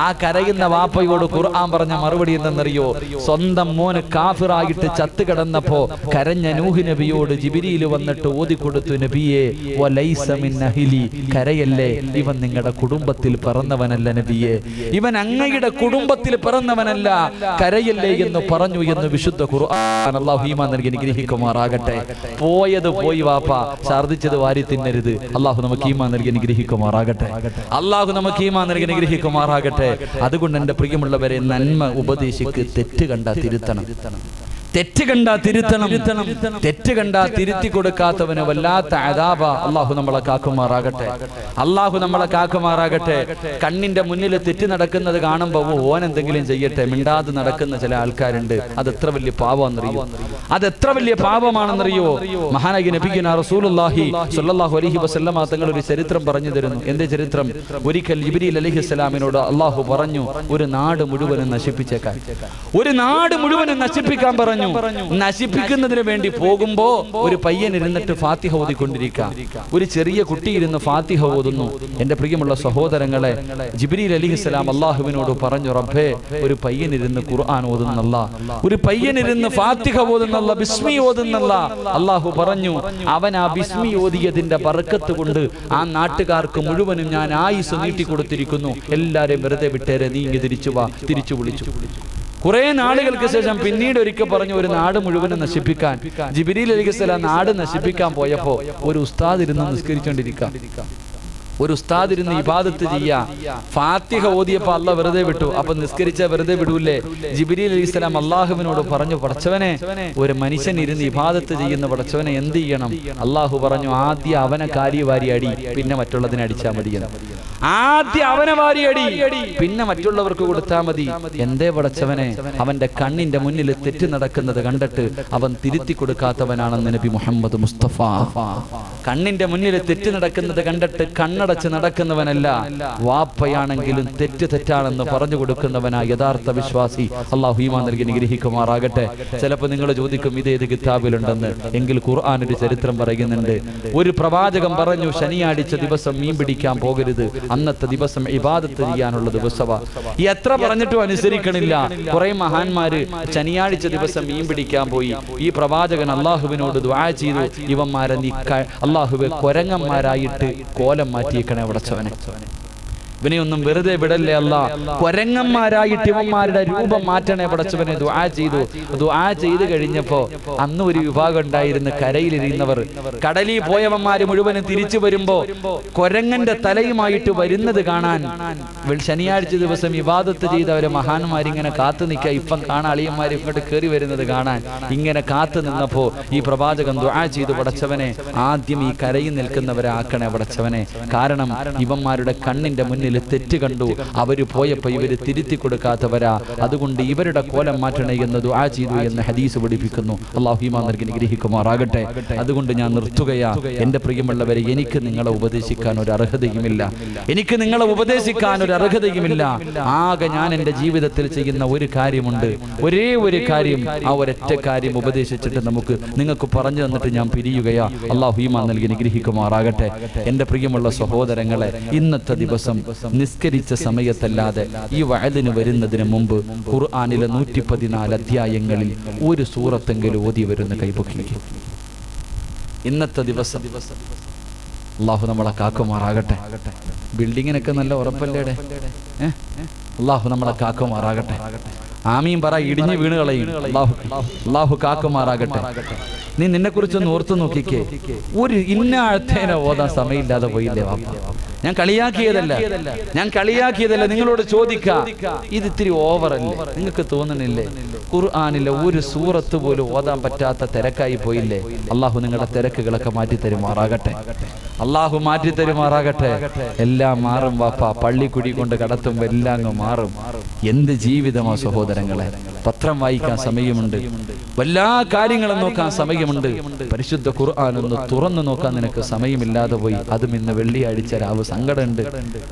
ആ കരയുന്ന വാപ്പയോട് ഖുർആൻ പറഞ്ഞ മറുപടി എന്തെന്നറിയോ? സ്വന്തം മോന് കാഫിറായിട്ട് ചത്തു കിടന്നപ്പോ കരഞ്ഞ നൂഹ് നബിയോട് ജിബ്രീൽ വന്നിട്ട് ഓതിക്കൊടുത്തു, നബിയെ വലൈസ മിൻ അഹ്ലി, കരയല്ലേ, ഇവൻ നിങ്ങളുടെ കുടുംബത്തിൽ പിറന്നവനല്ല നബിയെ, ഇവൻ അങ്ങയുടെ കുടുംബത്തിൽ പിറന്നവനല്ല, കരയല്ലേ എന്ന് പറഞ്ഞു എന്ന് വിശുദ്ധ ഖുർആൻ. അല്ലാഹു ഈമാൻ നൽകി അനുഗ്രഹിക്കുമാറാകട്ടെ. പോയത് പോയി വാപ്പ, ഛർദ്ദിച്ചത് വാരി തിന്നരുത്. അള്ളാഹു നമുക്ക് ഈമാൻ നൽകി അനുഗ്രഹിക്കുമാറാകട്ടെ. അള്ളാഹു നമുക്ക് ഈമാൻ നൽകി അനുഗ്രഹിക്കുമാറാകട്ടെ. അതുകൊണ്ട് എന്റെ പ്രിയമുള്ളവരെ, നന്മ ഉപദേശിക്ക്, തെറ്റ് കണ്ടാ തിരുത്തണം. തെറ്റ് കണ്ടാ തിരുത്തണം. തെറ്റ് കണ്ടാ തിരുത്തി കൊടുക്കാത്തവന് വല്ലാത്ത അദാബ. അള്ളാഹു നമ്മളെ കാക്കുമാറാകട്ടെ. അള്ളാഹു നമ്മളെ കാക്കുമാറാകട്ടെ. കണ്ണിന്റെ മുന്നിൽ തെറ്റ് നടക്കുന്നത് കാണുമ്പോ ഓൻ എന്തെങ്കിലും ചെയ്യട്ടെ, മിണ്ടാതെ നടക്കുന്ന ചില ആൾക്കാരുണ്ട്. അതെത്ര വലിയ പാപമാണെന്നറിയോ? അതെത്ര വലിയ പാപമാണെന്നറിയോ? മഹാനായ നബിയുനാ റസൂലുള്ളാഹി സ്വല്ലല്ലാഹു അലൈഹി വസല്ലമ തങ്ങൾ ഒരു ചരിത്രം പറഞ്ഞു തരുന്നു. എന്റെ ചരിത്രം? ഒരിക്കൽ ജിബ്രീൽ അലൈഹിസ്സലാമിനോട് അള്ളാഹു പറഞ്ഞു, ഒരു നാട് മുഴുവനും നശിപ്പിച്ചേക്കാൻ, ഒരു നാട് മുഴുവനും നശിപ്പിക്കാൻ പറഞ്ഞു. നശിപ്പിക്കുന്നതിന് വേണ്ടി പോകുമ്പോ ഒരു പയ്യൻ ഇരുന്നിട്ട് ഫാത്തിഹ ഓതിക്കൊണ്ടിരിക്കാം. ഒരു ചെറിയ കുട്ടി ഇരുന്ന് ഫാത്തിഹ ഓതുന്നു. എന്റെ പ്രിയമുള്ള സഹോദരങ്ങളെ, ജിബ്രീൽ അലൈഹിസ്സലാം അള്ളാഹുവിനോട് പറഞ്ഞു, റബ്ബേ, ഒരു പയ്യൻ ഇരുന്ന് ഖുർആൻ ഓതുന്നല്ല, ഒരു പയ്യൻ ഇരുന്ന് ഫാത്തിഹ ഓതുന്നല്ല, ബിസ്മി ഓതുന്നല്ല. അള്ളാഹു പറഞ്ഞു, അവൻ ആ ബിസ്മി ഓതിയതിന്റെ ബർക്കത്ത് കൊണ്ട് ആ നാട്ടുകാർക്ക് മുഴുവനും ഞാൻ ആയുസ് നീട്ടിക്കൊടുത്തിരിക്കുന്നു. എല്ലാരെയും വെറുതെ വിട്ടേരെ, നീ ഇങ്ങ് തിരിച്ചു വാ. തിരിച്ചു വിളിച്ചു. കുറെ നാളുകൾക്ക് ശേഷം പിന്നീട് ഒരിക്കൽ പറഞ്ഞു, ഒരു നാട് മുഴുവനും നശിപ്പിക്കാൻ. ജിബ്രീൽ അലൈഹിസ്സലാം നാട് നശിപ്പിക്കാൻ പോയപ്പോ ഒരു ഉസ്താദ് ഇരുന്ന് നിസ്കരിച്ചുകൊണ്ടിരിക്കാം. ഒരു ഉസ്താദ് ഇരുന്ന് ഇബാദത്ത് ചെയ്യാ, ഫാത്തിഹ ഓതിയപ്പോ അള്ളാഹ് വെറുതെ വിട്ടു. അപ്പൊ നിസ്കരിച്ച വെറുതെ വിടൂല്ലേ? ജിബ്രീൽ അലൈഹിസ്സലാം അള്ളാഹുവിനോട് പറഞ്ഞു, പടച്ചവനെ, ഒരു മനുഷ്യൻ ഇരുന്ന് ഇബാദത്ത് ചെയ്യുന്ന പടച്ചവനെ എന്ത് ചെയ്യണം? അള്ളാഹു പറഞ്ഞു, ആദ്യം അവനെ കാര്യവാരി അടി, പിന്നെ മറ്റുള്ളതിനെ അടിച്ചാൽ മതി എന്ന്. ആദ്യം അവനെ വാരി അടി, പിന്നെ മറ്റുള്ളവർക്ക് കൊടുത്താൽ മതി. എന്തേ പടച്ചവനെ? അവന്റെ കണ്ണിന്റെ മുന്നിൽ തെറ്റ് നടക്കുന്നത് കണ്ടിട്ട് അവൻ തിരുത്തി കൊടുക്കാത്തവനാണെന്ന് നബി മുഹമ്മദ് മുസ്തഫ. കണ്ണിന്റെ മുന്നിൽ തെറ്റ് നടക്കുന്നത് കണ്ടിട്ട് കണ്ണടച്ച് നടക്കുന്നവനല്ല, വാപ്പയാണെങ്കിലും തെറ്റ് തെറ്റാണെന്ന് പറഞ്ഞു കൊടുക്കുന്നവനാ യഥാർത്ഥ വിശ്വാസി. അള്ളാഹു ഈമാൻ നൽകി അനുഗ്രഹിക്കുമാറാകട്ടെ. ചിലപ്പോൾ നിങ്ങൾ ചോദിക്കും, ഇതേത് കിതാബിലുണ്ടെന്ന്. എങ്കിൽ ഖുർആൻ ഒരു ചരിത്രം പറയുന്നുണ്ട്. ഒരു പ്രവാചകൻ പറഞ്ഞു, ശനിയാഴ്ച ദിവസം മീൻ പിടിക്കാൻ പോകരുത്, അന്നത്തെ ദിവസം ഇബാദത്ത് ചെയ്യാനുള്ള ദിവസമാ. എത്ര പറഞ്ഞിട്ടും അനുസരിക്കണില്ല. കുറെ മഹാന്മാര് ശനിയാഴ്ച ദിവസം മീൻ പിടിക്കാൻ പോയി. ഈ പ്രവാചകൻ അള്ളാഹുവിനോട് ദുആ ചെയ്തു, ഇവന്മാരെ നീ അള്ളാഹുവെ കൊരങ്ങന്മാരായിട്ട് കോലം മാറ്റിയേക്കണേ പടച്ചവനെ. ഇവനെയൊന്നും വെറുതെ വിടല്ലേ അല്ലാ, കൊരങ്ങന്മാരായിട്ട് ഇവന്മാരുടെ രൂപം മാറ്റണേ പടച്ചവനെ ദുആ ചെയ്തു. ദുആ ചെയ്ത് കഴിഞ്ഞപ്പോ അന്ന് ഒരു വിഭാഗം ഉണ്ടായിരുന്നു, കരയിലിരുന്നവർ. കടലിൽ പോയവന്മാര് മുഴുവനും തിരിച്ചു വരുമ്പോ കൊരങ്ങന്റെ തലയുമായിട്ട് വരുന്നത് കാണാൻ ശനിയാഴ്ച ദിവസം ഇബാദത്ത് ചെയ്തവരെ മഹാന്മാരിങ്ങനെ കാത്തു നിൽക്കുക. ഇപ്പം കാണാൻ അളിയന്മാർ ഇങ്ങോട്ട് കയറി വരുന്നത് കാണാൻ ഇങ്ങനെ കാത്തു നിന്നപ്പോ ഈ പ്രവാചകൻ ദുആ ചെയ്തു, പടച്ചവനെ ആദ്യം ഈ കരയിൽ നിൽക്കുന്നവരെ ആക്കണേ പടച്ചവനെ. കാരണം ഇവന്മാരുടെ കണ്ണിന്റെ മുന്നിൽ തെറ്റ് കണ്ടു, അവര് പോയപ്പോ ഇവര് തിരുത്തി കൊടുക്കാത്തവരാ, അതുകൊണ്ട് ഇവരുടെ കോലം മാറ്റണേ എന്ന് ദുആ ചെയ്തു എന്ന് ഹദീസ് പഠിപ്പിക്കുന്നു. അല്ലാഹു ഈമാൻ നൽകി അനുഗ്രഹിക്കുമാറാകട്ടെ. അതുകൊണ്ട് ഞാൻ നിർത്തുകയാ. എന്റെ പ്രിയമുള്ളവരെ, എനിക്ക് നിങ്ങളെ ഉപദേശിക്കാൻ ഒരു അർഹതയുമില്ല. എനിക്ക് നിങ്ങളെ ഉപദേശിക്കാൻ ഒരു അർഹതയുമില്ല. ആകെ ഞാൻ എന്റെ ജീവിതത്തിൽ ചെയ്യുന്ന ഒരു കാര്യമുണ്ട്, ഒരേ ഒരു കാര്യം. ആ ഒരൊറ്റ കാര്യം ഉപദേശിച്ചിട്ട് നിങ്ങൾക്ക് പറഞ്ഞു തന്നിട്ട് ഞാൻ പിരിയുകയാ. അല്ലാഹു ഈമാൻ നൽകി അനുഗ്രഹിക്കുമാറാകട്ടെ. എന്റെ പ്രിയമുള്ള സഹോദരങ്ങളെ, ഇന്നത്തെ ദിവസം നിസ്കരിച്ച സമയത്തല്ലാതെ ഈ വഅദിന് വരുന്നതിന് മുമ്പ് ഖുർആനിലെ 114 അധ്യായങ്ങളിൽ ഒരു സൂറത്തെങ്കിലും ഓതി വരുന്ന കൈപൊക്കി. ഇന്നത്തെ ദിവസം അല്ലാഹു നമ്മളെ കാക്കുമാറാകട്ടെ. ബിൽഡിങ്ങിനൊക്കെ നല്ല ഉറപ്പല്ലേടെ? അല്ലാഹു നമ്മളെ കാക്കുമാറാകട്ടെ. ആമീൻ പറ. ഇടിഞ്ഞു വീണ് കളയും. അല്ലാഹു കാക്കുമാറാകട്ടെ. നീ നിന്നെ കുറിച്ചൊന്ന് ഓർത്തു നോക്കിക്കേ. ഒരു ഇന്ന ആഴ്ത്തേനെ ഓതാൻ സമയമില്ലാതെ പോയില്ലേ വാപ്പ? ഞാൻ കളിയാക്കിയതല്ല, നിങ്ങളോട് ചോദിക്കാം, ഇത് ഇത്തിരി ഓവറല്ലേ? നിങ്ങൾക്ക് തോന്നണില്ലേ? ഖുർആനിലെ ഒരു സൂറത്ത് പോലും ഓതാൻ പറ്റാത്ത തിരക്കായി പോയില്ലേ? അള്ളാഹു നിങ്ങളുടെ തിരക്കുകളൊക്കെ മാറ്റിത്തരുമാറാകട്ടെ. അള്ളാഹു മാറ്റിത്തരുമാറാകട്ടെ. എല്ലാം മാറും വാപ്പ. പള്ളിക്കുടി കൊണ്ട് കടത്തുമ്പോൾ എല്ലാം അങ്ങ് മാറും. എന്ത് ജീവിതമാ സഹോദരങ്ങളെ! പത്രം വായിക്കാൻ സമയമുണ്ട്, എല്ലാ കാര്യങ്ങളും നോക്കാൻ സമയമുണ്ട്. പരിശുദ്ധ ഖുർആൻ ഒന്ന് തുറന്നു നോക്കാൻ നിനക്ക് സമയമില്ലാതെ പോയി. അതും ഇന്ന് വെള്ളിയാഴ്ച രാവ്. സങ്കടമുണ്ട്.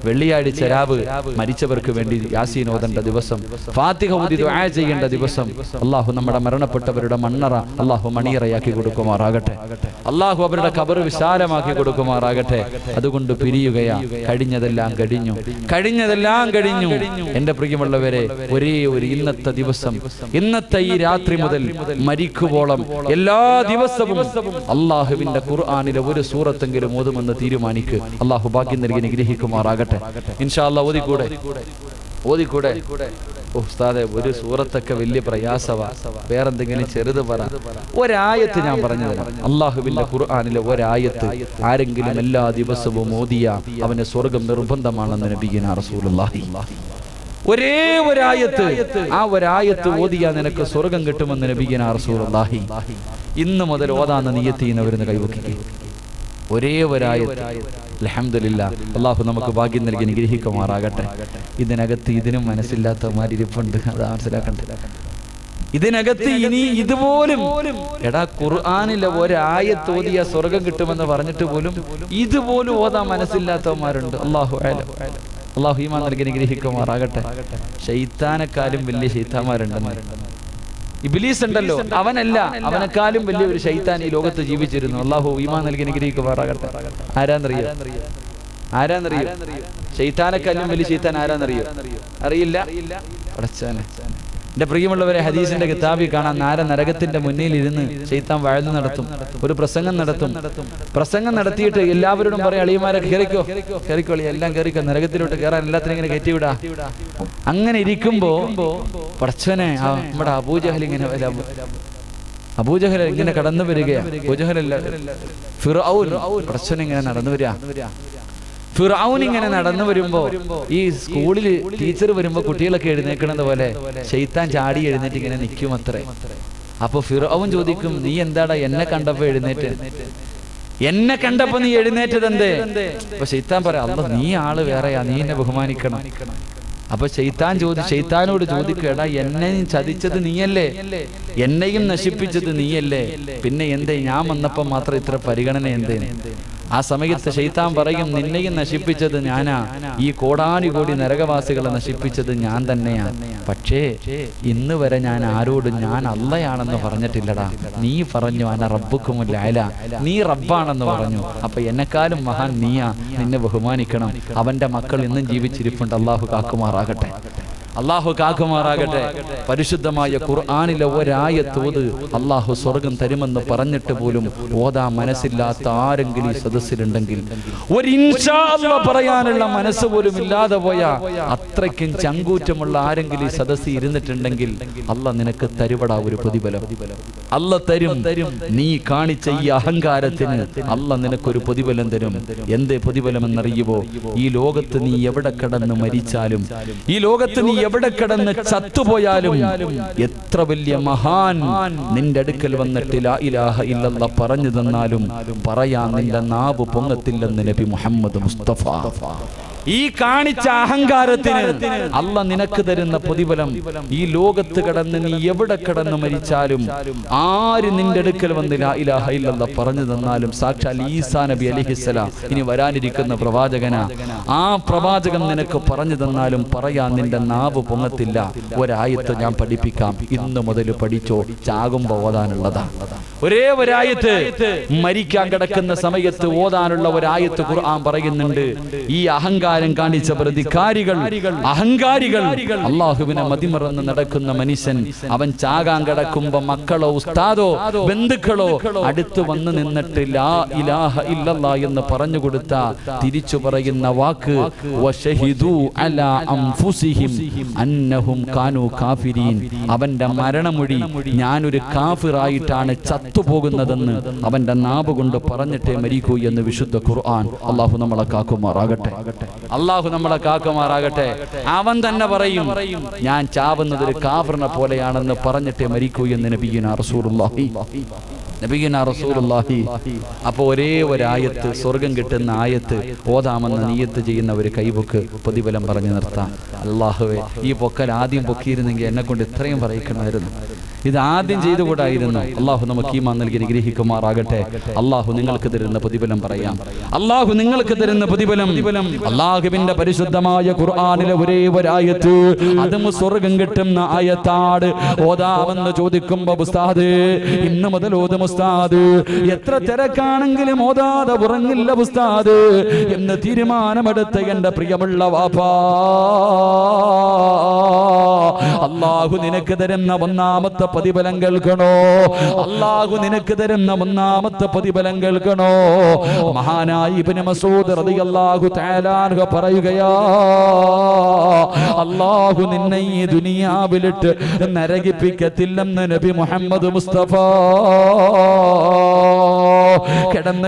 വെള്ളിയാഴ്ച രാവ് മരിച്ചവർക്ക് വേണ്ടി യാസീൻ ഓതേണ്ട ദിവസം, ഫാത്തിഹ ഓതി ദുആ ചെയ്യേണ്ട ദിവസം. അള്ളാഹു നമ്മുടെ മരണപ്പെട്ടവരുടെ മണ്ണറ അള്ളാഹു മണിയറയാക്കി കൊടുക്കുമാറാകട്ടെ. അള്ളാഹു അവരുടെ ഖബർ വിശാലമാക്കി കൊടുക്കുമാറാകട്ടെ. അതുകൊണ്ട് പിരിയുകയാ. കഴിഞ്ഞതെല്ലാം കഴിഞ്ഞു. എന്റെ പ്രിയമുള്ളവരെ, ഒരേ ഒരു ഇന്നത്തെ ദിവസം, ഇന്നത്തെ ഈ രാത്രി മുതൽ മരിക്കുവോളം എല്ലാ ദിവസവും അള്ളാഹുവിന്റെ ഖുർആനിലെ ഒരു സൂറത്തെങ്കിലും ഓതുമെന്ന് തീരുമാനിക്ക്. അള്ളാഹു ഭാഗ്യം നൽകി അനുഗ്രഹിക്കുമാറാകട്ടെ. ഇൻഷാ അല്ലാഹ് ഓതിക്കൂടെ? ഉസ്താദെ, ഒരു സൂറത്തൊക്കെ വലിയ പ്രയാസവാ. വേറെന്തെങ്കിലും ചെറുത് പറ. ഒരായത്ത് ഞാൻ പറഞ്ഞു തരാം. അള്ളാഹുവിന്റെ ഖുർആനിലെ ഒരായത്ത് ആരെങ്കിലും എല്ലാ ദിവസവും ഓതിയ അവന് സ്വർഗം നിർബന്ധമാണെന്ന് നബിയുനാ റസൂലുള്ളാഹി. ഒരേ ഒരായത്ത്, ആ ഒരായത്ത് ഓതിയാ നിനക്ക് സ്വർഗം കിട്ടുമെന്ന് നബിയുനാ റസൂലുള്ളാഹി. ഇന്ന് മുതൽ ഓതാന്ന് നിയ്യത്ത് ചെയ്യുന്നവരെന്ന് കൈവക്കി. ഒരേ ഒരായത്ത്. അൽഹംദുലില്ലാഹ്. അല്ലാഹു നമുക്ക് ഭാഗ്യം നൽകി അനുഗ്രഹിക്കുമാറാകട്ടെ. ഇതിനകത്ത് ഇതിനും മനസ്സില്ലാത്തവന്മാരിപ്പുണ്ട്, അത് മനസ്സിലാക്കണ്ട. ഇതിനകത്ത് ഇനി ഇതുപോലും എടാ ഖുർആനിലെ ഒരായത്ത് ഓതിയ സ്വർഗം കിട്ടുമെന്ന് പറഞ്ഞിട്ട് പോലും ഇതുപോലും ഓതാൻ മനസ്സില്ലാത്തവന്മാരുണ്ട്. അല്ലാഹു ഈമാൻ നൽകി അനുഗ്രഹിക്കുമാറാകട്ടെ. ശൈത്താനെക്കാളും വലിയ ശൈത്താന്മാരുണ്ടെന്ന്. ഇബ്ലീസ് ഉണ്ടല്ലോ, അവനെക്കാളും വലിയ ഒരു ശൈത്താൻ ഈ ലോകത്ത് ജീവിച്ചിരുന്നു. അല്ലാഹു ഈമാൻ നൽകി അനുഗ്രഹിക്കുമാറാകട്ടെ. ആരാന്നറിയോ? ശൈത്താനെക്കാളും വലിയ ശൈത്താൻ ആരാന്നറിയോ? അറിയില്ല? പടച്ചോനെ. എന്റെ പ്രിയമുള്ളവരെ, ഹദീസിന്റെ കിതാബിൽ കാണാൻ നരകത്തിന്റെ മുന്നിൽ ഇരുന്ന് ശൈത്താൻ വഅദ് നടത്തും, ഒരു പ്രസംഗം നടത്തിയിട്ട് എല്ലാവരോടും പറയും, അളിയന്മാരെ കേറിക്കോ, എല്ലാം കേറിക്കോ, നരകത്തിലോട്ട് കയറാൻ എല്ലാത്തിനും ഇങ്ങനെ കയറ്റിവിടാ. അങ്ങനെ ഇരിക്കുമ്പോ പടച്ചോനെ, നമ്മുടെ അബൂജഹൽ ഇങ്ങനെ കടന്നു വരികയാ. അബൂജഹലല്ല, ഫിർഔൻ. പടച്ചോൻ ഇങ്ങനെ നടന്നു വരിക. ഫിർഔൻ ഇങ്ങനെ നടന്നു വരുമ്പോ ഈ സ്കൂളിൽ ടീച്ചർ വരുമ്പോ കുട്ടികളൊക്കെ എഴുന്നേക്കണത് പോലെ ശൈത്താൻ ചാടി എഴുന്നേറ്റ് ഇങ്ങനെ നിൽക്കും അത്രേ. അപ്പൊ ഫിർഔൻ ചോദിക്കും, നീ എന്താടാ എന്നെ കണ്ടപ്പോ എഴുന്നേറ്റ്? എന്നെ കണ്ടപ്പോ നീ എഴുന്നേറ്റത് എന്തേ? അപ്പൊ ശൈത്താൻ പറയാം, അല്ല നീ ആള് വേറെയാ, നീ എന്നെ ബഹുമാനിക്കണം. അപ്പൊ ശൈത്താനോട് ചോദിക്കടാ, എന്നെ ചതിച്ചത് നീയല്ലേ, എന്നെയും നശിപ്പിച്ചത് നീയല്ലേ, പിന്നെ എന്തേ ഞാൻ വന്നപ്പോ മാത്രം ഇത്ര പരിഗണന എന്തേ? ആ സമയത്ത് ശൈത്താൻ പറയും, നിന്നെയും നശിപ്പിച്ചത് ഞാനാ, ഈ കോടാനുകോടി നരകവാസികളെ നശിപ്പിച്ചത് ഞാൻ തന്നെയാ. പക്ഷേ ഇന്ന് വരെ ഞാൻ ആരോടും ഞാൻ അള്ളയാണെന്ന് പറഞ്ഞിട്ടില്ലടാ. നീ പറഞ്ഞു അന റബ്ബുക്കുമുൽ അഅല, നീ റബ്ബാണെന്ന് പറഞ്ഞു. അപ്പൊ എന്നെക്കാളും മഹാൻ നീയാ, നിന്നെ ബഹുമാനിക്കണം. അവന്റെ മക്കൾ ഇന്നും ജീവിച്ചിരിപ്പുണ്ട്. അള്ളാഹു കാക്കുമാറാകട്ടെ, അള്ളാഹു കാക്കുമാറാകട്ടെ. പരിശുദ്ധമായ ഖുർആനിലെ ഒരായത്തോത് അള്ളാഹു സ്വർഗം തരുമെന്ന് പറഞ്ഞിട്ട് പോലും ഓതാ മനസ്സില്ലാത്ത ആരെങ്കിലും ഈ സദസ്സിലുണ്ടെങ്കിൽ, ഒരു ഇൻഷാ അല്ലാഹ് പറയാനുള്ള മനസ്സ് പോലും ഇല്ലാതെ പോയ അത്രയ്ക്കും ചങ്കൂറ്റമുള്ള ആരെങ്കിലും ഈ സദസ്സിൽ ഇരുന്നിട്ടുണ്ടെങ്കിൽ അള്ളാഹ് നിനക്ക് തരുവടാ ഒരു പ്രതിഫലം. അള്ളാഹ് തരും. നീ കാണിച്ച ഈ അഹങ്കാരത്തിന് അള്ളാഹ് നിനക്കൊരു പ്രതിഫലം തരും. എന്തേ പ്രതിഫലം എന്നറിയുവോ? ഈ ലോകത്ത് നീ എവിടെ കിടന്ന് മരിച്ചാലും, ഈ ലോകത്ത് നീ എവിടെ കിടന്ന് ചത്തുപോയാലും, എത്ര വലിയ മഹാൻ നിന്റെ അടുക്കൽ വന്നിട്ട് ലാ ഇലാഹ ഇല്ലല്ലാഹ് പറഞ്ഞു തന്നാലും പറയാൻ നിന്റെ നാവ് പൊങ്ങത്തില്ലെന്ന് നബി മുഹമ്മദ് മുസ്തഫ. ഈ കാണിച്ച അഹങ്കാരത്തിന് അള്ളാഹ് നിനക്ക് തരുന്ന പ്രതിഫലം, ഈ ലോകത്ത് കിടന്ന് നീ എവിടെ കിടന്ന് മരിച്ചാലും, ആര് നിന്റെ അടുക്കൽ വന്ന് ലാ ഇലാഹ ഇല്ലല്ലാഹ് പറഞ്ഞു തന്നാലും, സാക്ഷാൽ ഈസാ നബി അലൈഹിസ്സലാം, ഇനി വരാനിരിക്കുന്ന പ്രവാചകനാ, ആ പ്രവാചകൻ നിനക്ക് പറഞ്ഞു തന്നാലും പറയാൻ നിന്റെ നാവ് പൊങ്ങത്തില്ല. ഒരായത്ത് ഞാൻ പഠിപ്പിക്കാം, ഇന്ന് മുതൽ പഠിച്ചോ, ചാകുമ്പോ ഓതാനുള്ളതാ. ഒരേ ഒരായത്ത്, മരിക്കാൻ കിടക്കുന്ന സമയത്ത് ഓതാനുള്ള ഒരായത്ത് ഖുർആൻ പറയുന്നുണ്ട്. ഈ അഹങ്കാരം കാണിച്ച പ്രതികാരികൾ, അഹങ്കാരികൾ, അള്ളാഹുവിനെ മതിമറന്ന് നടക്കുന്ന മനുഷ്യൻ, അവൻ ചാകാൻ കിടക്കുമ്പോ മക്കളോ ഉസ്താദോ ബന്ധുക്കളോ അടുത്ത് വന്ന് നിന്നിട്ട് ലാ ഇലാഹ ഇല്ലല്ലാഹ് എന്ന് പറഞ്ഞു കൊടുത്ത തിരിച്ചു പറയുന്ന വാക്ക് വശഹിദു അലാ അൻഫുസിഹിം അന്നഹും കാനൂ കാഫിരീൻ, അവന്റെ മരണമൊഴി ഞാനൊരു കാഫിറായിട്ടാണ് ചത്തുപോകുന്നതെന്ന് അവന്റെ നാവ് കൊണ്ട് പറഞ്ഞിട്ടേ മരിക്കൂ എന്ന് വിശുദ്ധ ഖുർആൻ. അള്ളാഹു നമ്മളെ കാക്കുമാറാകട്ടെ, അള്ളാഹു നമ്മളെ കാക്കുമാറാകട്ടെ. അവൻ തന്നെ പറയും, ഞാൻ ചാവുന്നത് ഒരു കാഫിറിനെ പോലെയാണെന്ന് പറഞ്ഞിട്ടേ മരിക്കൂ എന്ന് നബിയുനാ റസൂലുള്ളാഹി, നബിയുനാ റസൂലുള്ളാഹി. അപ്പോൾ ഒരേ ഒരായത്ത്, സ്വർഗം കിട്ടുന്ന ആയത്ത് ഓതാമെന്ന് നിയ്യത്ത് ചെയ്യുന്ന ഒരു കൈബുക്ക് പ്രതിഫലം പറഞ്ഞു നിർത്താം. അല്ലാഹുവേ, ഈ പൊക്കൽ ആദ്യം പൊക്കിയിരുന്നെങ്കിൽ എന്നെ കൊണ്ട് ഇത്രയും പറയിക്കണമായിരുന്നു, ഇത് ആദ്യം ചെയ്തുകൂടായിരുന്നു. അള്ളാഹു നമുക്ക് ഈമാൻ നൽകി അനുഗ്രഹിക്കുമാറാകട്ടെ. അള്ളാഹു നിങ്ങൾക്ക് തരുന്ന പ്രതിഫലം പറയാം, അള്ളാഹു നിങ്ങൾക്ക് തരുന്ന പ്രതിഫലം. അള്ളാഹുവിന്റെ പരിശുദ്ധമായ ഖുർആനിലെ ഒരേ ഒരായത്ത്, അതും സ്വർഗം കിട്ടുന്ന ആയത്താണ്. ഓതാമെന്ന് ചോദിക്കുമ്പോ ഉസ്താദ് ഇന്ന് മുതൽ ഓതും ഉസ്താദ്, എത്ര തിരക്കാണെങ്കിലും ഓതാതെ ഉറങ്ങില്ല ഉസ്താദ് എന്ന് തീരുമാനമെടുത്ത എന്റെ പ്രിയമുള്ള വാപ്പാ, അള്ളാഹു നിനക്ക് തരുന്ന ഒന്നാമത്തെ പ്രതിഫലം കേൾക്കണോ? അള്ളാഹു നിനക്ക് തരുന്ന ഒന്നാമത്തെ പ്രതിഫലം കേൾക്കണോ? മഹാനായ ഇബ്നു മസ്ഊദ് റളിയല്ലാഹു തആല അൻഹു പറയുകയാ, അള്ളാഹു നിന്നെ ഈ ദുനിയാവിലിട്ട് നരകിപ്പിക്കത്തില്ലെന്ന് നബി മുഹമ്മദ് മുസ്തഫ.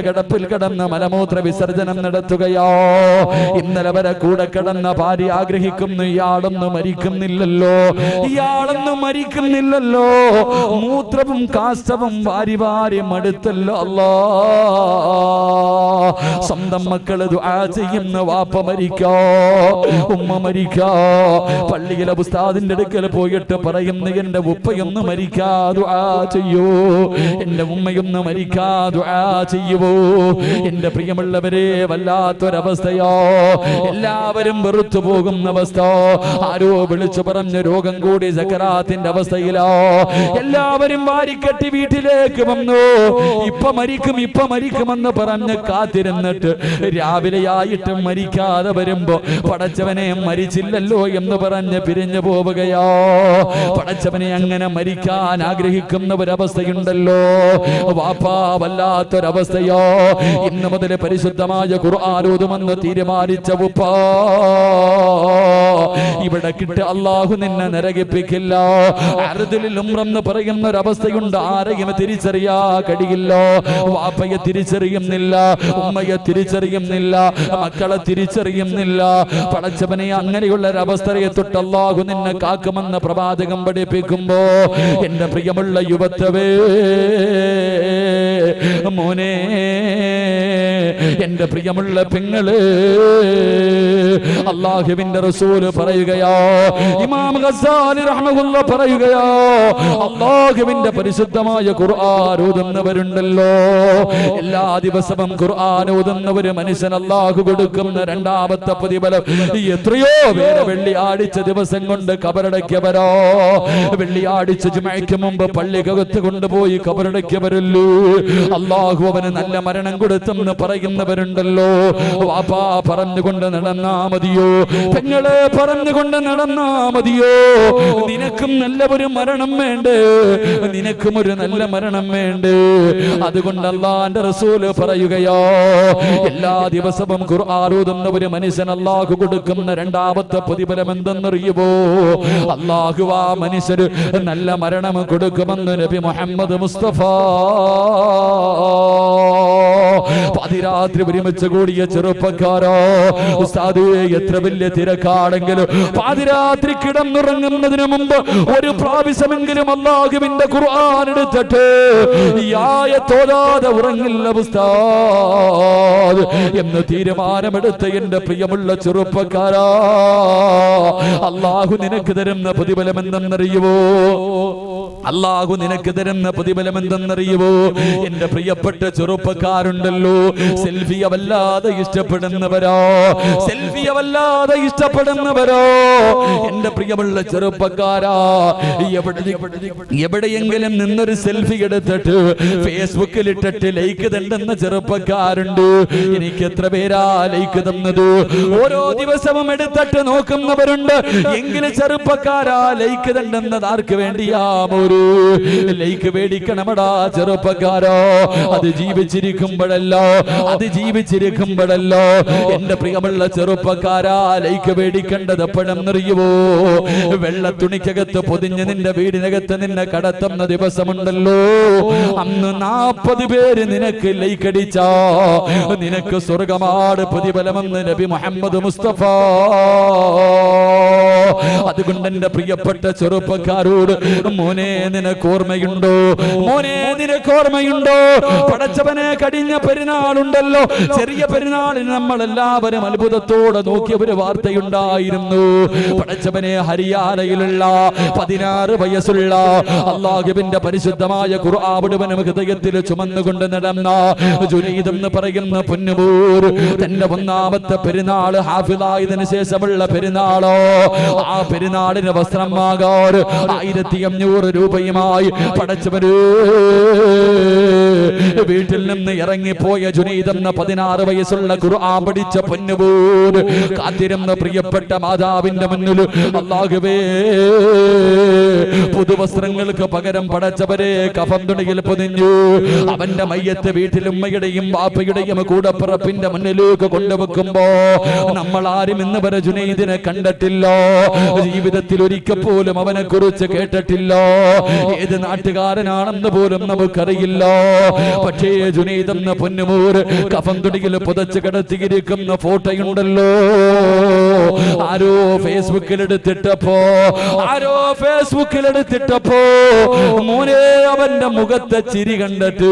കിടപ്പിൽ കിടന്ന് മലമൂത്ര വിസർജനം നടത്തുകയോ, ഇന്നലെ വരെ കൂടെ കിടന്ന ഭാര്യ ആഗ്രഹിക്കുന്നു, ഇയാളൊന്നും മരിക്കുന്നില്ലല്ലോ, ഇയാളൊന്നും മരിക്കുന്നില്ലല്ലോ, മൂത്രവും കാഷ്ടവും വാരി വാരി മടുത്തല്ലോ. അല്ലാ, സ്വന്തം മക്കള് ദുആ ചെയ്യുന്ന വാപ്പ മരിക്കോ, ഉമ്മ മരിക്കോ, പള്ളിയിലെ ഉസ്താദിന്റെ അടുക്കൽ പോയിട്ട് പറയുന്നു, എന്റെ ഉപ്പയൊന്ന് മരിക്കാ ദുആ ചെയ്യൂ, എന്റെ ഉമ്മയൊന്ന് മരിക്കാ ദുആ ചെയ്യുവോ. എന്റെ പ്രിയമുള്ളവരെ, വല്ലാത്തൊരവസ്ഥയോ, എല്ലാവരും വെറുത്തു പോകുന്ന അവസ്ഥ. ആരോ വിളിച്ചു പറഞ്ഞ രോഗം കൂടി സക്കറാത്തിന്റെ അവസ്ഥയിലോ, എല്ലാവരും വാരിക്കെട്ടി വീട്ടിലേക്ക് വന്നു. ഇപ്പൊ മരിക്കുമെന്ന് പറഞ്ഞ് കാത്തിരുന്നിട്ട് രാവിലെയായിട്ടും മരിക്കാതെ വരുമ്പോ പടച്ചവനെ മരിച്ചില്ലല്ലോ എന്ന് പറഞ്ഞ് പിരിഞ്ഞു പോവുകയോ. പടച്ചവനെ അങ്ങനെ മരിക്കാൻ ആഗ്രഹിക്കുന്ന ഒരവസ്ഥയുണ്ടല്ലോ വാപ്പാ, വല്ലാത്തൊരവസ്ഥയോ. ഇന്ന് മുതൽ പരിശുദ്ധമായ ഖുർആൻ ഓതുമെന്ന് തീരുമാനിച്ച ഉപ്പാ, ഇവിടെ കിട്ടി അള്ളാഹു നിന്നെ നരകിപ്പിക്കില്ല. അർദിൽ ഉംറെന്ന് പറയുന്ന ഒരവസ്ഥയുണ്ട്. ആരെയും തിരിച്ചറിയാ കഴിയില്ല. വാപ്പയെ തിരിച്ചറിയുന്നില്ല, ഉമ്മയെ തിരിച്ചറിയുന്നില്ല, മക്കളെ തിരിച്ചറിയുന്നില്ല. പടച്ചവനെ അങ്ങനെയുള്ള ഒരവസ്ഥയെ തൊട്ട് അള്ളാഹു നിന്നെ കാക്കുമെന്ന് പ്രവാചകം പഠിപ്പിക്കുമ്പോ എന്റെ പ്രിയമുള്ള യുവത്വേ, മോനെ, എന്റെ പ്രിയമുള്ള പെങ്ങള്, അല്ലാഹുവിന്റെ റസൂൽ പറയുകയോ, ഇമാം ഗസാലി റഹ്മത്തുള്ളാഹി പറയുകയോ, അല്ലാഹുവിന്റെ പരിശുദ്ധമായ ഖുർആൻ ഓതുന്നവരുണ്ടല്ലോ, എല്ലാ ദിവസവും ഖുർആൻ ഓതുന്ന ഒരു മനുഷ്യൻ അല്ലാഹു കൊടുക്കുന്ന രണ്ടാമത്തെ പ്രതിഫലം എത്രയോ പേര് വെള്ളിയാഴ്ച ദിവസം കൊണ്ട് കബറടക്കിയവരോ, വെള്ളിയാഴ്ച ജുമഅയ്ക്ക് മുമ്പ് പള്ളിക്കകത്ത് കൊണ്ടുപോയി കബറടക്കിയവരല്ലോ, അല്ലാഹു അവന് നല്ല മരണം കൊടുത്തെന്ന് പറയുന്നവരുണ്ടല്ലോ. വാപ്പാ പറഞ്ഞുകൊണ്ട് നടന്നാ മതിയോ, പെങ്ങളെ പറഞ്ഞുകൊണ്ട് നടന്നാ മതിയോ? നിനക്കും നല്ല ഒരു മരണം വേണ്ടേ? നിനക്കും ഒരു നല്ല മരണം വേണ്ടേ? അതുകൊണ്ട് അല്ലാഹുവിന്റെ റസൂൽ പറയുകയോ, എല്ലാ ദിവസവും ഖുർആൻ ഓതുന്ന ഒരു മനുഷ്യൻ അല്ലാഹു കൊടുക്കുന്ന രണ്ടാമത്തെ പ്രതിഫലം എന്തെന്നറിയുമോ? അല്ലാഹു ആ മനുഷ്യന് നല്ല മരണം കൊടുക്കുമെന്ന് നബി മുഹമ്മദ് മുസ്തഫ. പാതിരാത്രി ഒരുമിച്ച് കൂടിയ ചെറുപ്പക്കാരോ, ഉസ്താദേ, എത്ര വലിയ തിരക്കാണെങ്കിലും പാതിരാത്രി കിടന്നുറങ്ങുന്നതിന് മുമ്പ് ഒരു പ്രാവശ്യമെങ്കിലും അല്ലാഹുവിന്റെ ഖുർആൻ എടുത്തിട്ട് തോതാതെ ഉറങ്ങില്ല ഉസ്താദ് എന്ന് തീരുമാനമെടുത്ത എന്റെ പ്രിയമുള്ള ചെറുപ്പക്കാരാ, അല്ലാഹു നിനക്ക് തരുന്ന പ്രതിഫലം എന്തെന്നറിയുവോ? അല്ലാഹു നിനക്ക് തരുന്ന പ്രതിഫലം എന്തെന്നറിയുവോ? എന്റെ പ്രിയപ്പെട്ട ചെറുപ്പക്കാരുണ്ടല്ലോ, സെൽഫിയെ വല്ലാതെ ഇഷ്ടപ്പെടുന്നവരോ, സെൽഫിയെ വല്ലാതെ ഇഷ്ടപ്പെടുന്നവരോ, എന്റെ പ്രിയമുള്ള ചെറുപ്പക്കാരാ, എവിടെയെങ്കിലും നിന്നൊരു സെൽഫി എടുത്തിട്ട് ഫേസ്ബുക്കിൽ ഇട്ടിട്ട് ലൈക്ക് തണ്ടെന്ന ചെറുപ്പക്കാരുണ്ട്. എനിക്ക് എത്ര പേരാ ലൈക്ക് തന്നത്? ഓരോ ദിവസവും എടുത്തിട്ട് നോക്കുന്നവരുണ്ട്. എങ്കിലും ചെറുപ്പക്കാരാ, ലൈക്ക് തണ്ടെന്നത് ആർക്ക് വേണ്ടിയാമോ? ലൈക്ക് മേടിക്കണമടാ ചെറുപ്പക്കാരോ. അത് ജീവിച്ചിരിക്കുമ്പോഴല്ലോ, അത് ജീവിച്ചിരിക്കുമ്പോഴല്ലോ എന്റെ പ്രിയമുള്ള ചെറുപ്പക്കാരാ, ലൈക്ക് മേടിക്കേണ്ടത് എപ്പോഴെന്നറിയുവോ? വെള്ള തുണിക്കകത്ത് പൊതിഞ്ഞ് നിന്റെ വീടിനകത്ത് നിന്നെ കടത്തുന്ന ദിവസമുണ്ടല്ലോ, അന്ന് 40 പേര് നിനക്ക് ലൈക്ക് അടിച്ചാ നിനക്ക് സ്വർഗമാണ് പ്രതിഫലമെന്ന് നബി മുഹമ്മദ് മുസ്തഫ. അതുകൊണ്ട് എന്റെ പ്രിയപ്പെട്ട ചെറുപ്പക്കാരോട്, മോനെ, നിനക്ക് ഓർമ്മയുണ്ടോ? മോനെ, നിനക്ക് ഓർമ്മയുണ്ടോ? പടച്ചവനെ, കഴിഞ്ഞ പെരുന്നാളുണ്ടല്ലോ, ചെറിയ പെരുന്നാളിന് നമ്മൾ എല്ലാവരും അത്ഭുതത്തോടെ നോക്കിയ ഒരു വാർത്തയുണ്ടായിരുന്നു. പടച്ചവനെ, ഹരിയാനയിലുള്ള 16 വയസ്സുള്ള അല്ലാഹുവിന്റെ പരിശുദ്ധമായ ഖുർആൻ മുഴുവനും ഹൃദയത്തിൽ ചുമന്നുകൊണ്ട് നടന്ന ജുനൈദ് എന്ന് പറയുന്ന പൊന്നുമൂർ തന്റെ ഒന്നാമത്തെ പെരുന്നാൾ ഹാഫിളായതിനു ശേഷമുള്ള പെരുന്നാളോ, ആ പെരുന്നാളിന് വസ്ത്രം വാങ്ങാൻ 1500 രൂപയുമായി പടച്ചവന് വീട്ടിൽ നിന്ന് ഇറങ്ങിപ്പോയ ജുനൈദ് എന്ന 16 വയസ്സുള്ള ഖുർആൻ പഠിച്ച പൊന്നുമൂർ കാത്തിരുന്ന പ്രിയപ്പെട്ട മാതാവിന്റെ മുന്നിൽ അല്ലാഹുവേ, പുതുവസ്ത്രങ്ങൾക്ക് പകരം പടച്ചവരെ കഫൻ തുണിയിൽ പൊതിഞ്ഞു അവന്റെ മയ്യത്ത് വീട്ടിൽ ഉമ്മയുടെയും ബാപ്പയുടെയും കൂടപ്പിറപ്പിന്റെ മുന്നിലേക്ക് കൊണ്ടുവെക്കുമ്പോ നമ്മൾ ആരും ഇന്ന് വരെ ജുനൈദിനെ കണ്ടിട്ടില്ല, ജീവിതത്തിൽ ഒരിക്കൽ പോലും അവനെ കുറിച്ച് കേട്ടിട്ടില്ല, ഏത് നാട്ടുകാരനാണെന്ന് പോലും നമുക്കറിയില്ല. പക്ഷേ ജുനൈദ് എന്ന പൊന്നുമൂർ കഫൻ തുണിയിൽ പുതച്ച് കിടത്തിയിരിക്കുന്ന ഫോട്ടോയുണ്ടല്ലോ, ആരോ ഫേസ്ബുക്കിൽ എടുത്തിട്ടപ്പോ മോനെ, അവന്റെ മുഖത്തെ ചിരി കണ്ടിട്ട്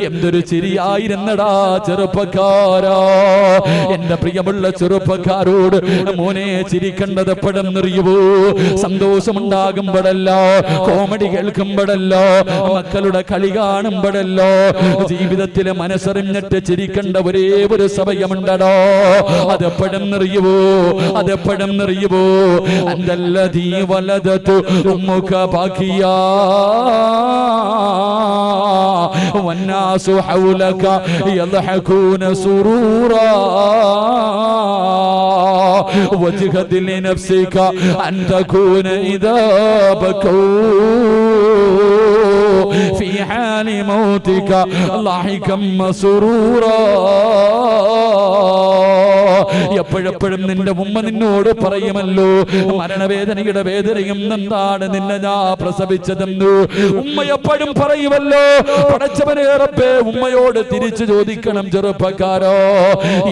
എന്തൊരു ചിരിയായിരുന്നടാ ചെറുപ്പക്കാരാ. എന്റെ പ്രിയമുള്ള ചെറുപ്പക്കാരോട്, മോനെ, ചിരിക്കേണ്ടത് എപ്പോഴെന്നറിയുവോ? സന്തോഷമുണ്ടാകുമ്പോഴല്ല, കോമഡി കേൾക്കുമ്പോഴല്ലോ, മക്കളുടെ കളി കാണുമ്പോഴല്ലോ, ജീവിതത്തിലെ മനസ്സറിഞ്ഞിട്ട് ചിരിക്കേണ്ട ഒരേ ഒരു സമയമുണ്ടോ. അതെപ്പോഴെന്നറിയുവോ? അതെപ്പോഴെന്നറിയുവോ? അന്തല്ലദീ വലദതു ഉമ്മുക ബാക്കിയാ വന്നാസു ഹൗലക യദ്ഹകൂന സുറൂറാ വജ്ഹദ് ലിനഫ്സിക അൻ തകൂന ഇദാ ബകൂ في حال موتك ضاحكا مسرورا എപ്പോഴെപ്പോഴും നിന്റെ ഉമ്മ നിന്നോട് പറയുമല്ലോ, മരണവേദനയുടെ വേദനയും എന്താണ് നിന്നെ ഞാൻ പ്രസവിച്ചതെന്ന്. ഉമ്മ എപ്പോഴും പറയുമല്ലോ, പടച്ചവനെ റബ്ബേ, ഉമ്മയോട് തിരിച്ചു ചോദിക്കണം ചെറുപ്പക്കാരോ,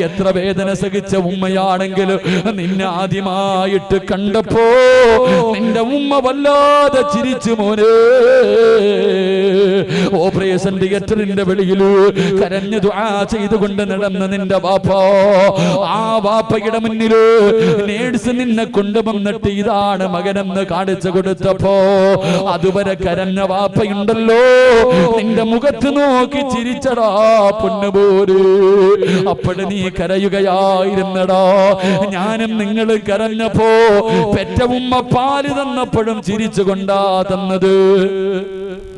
എത്ര വേദന സഹിച്ച ഉമ്മയാണെങ്കിലും നിന്നെ ആദ്യമായിട്ട് കണ്ടപ്പോ നിന്റെ ഉമ്മ വല്ലാതെ ചിരിച്ചു മോനെ. ഓപ്പറേഷൻ തിയേറ്ററിന്റെ വെളിയിൽ കരഞ്ഞു ദുആ ചെയ്തുകൊണ്ട് നടന്ന നിന്റെ വാപ്പ, ആ വാപ്പയുടെ മുന്നില് നേഴ്സ് നിന്നെ കൊണ്ടുവന്നിട്ട് ഇതാണ് മകനെന്ന് കാണിച്ചു കൊടുത്തപ്പോ അതുവരെ കരഞ്ഞ വാപ്പയുണ്ടല്ലോ, നിന്റെ മുഖത്ത് നോക്കി ചിരിച്ചടാ പൊന്നുപോര്. അപ്പോഴ് നീ കരയുകയായിരുന്നടാ. ഞാനും നിങ്ങൾ കരഞ്ഞപ്പോ പെറ്റ ഉമ്മ പാല് തന്നപ്പോഴും ചിരിച്ചുകൊണ്ടാ തന്നത്,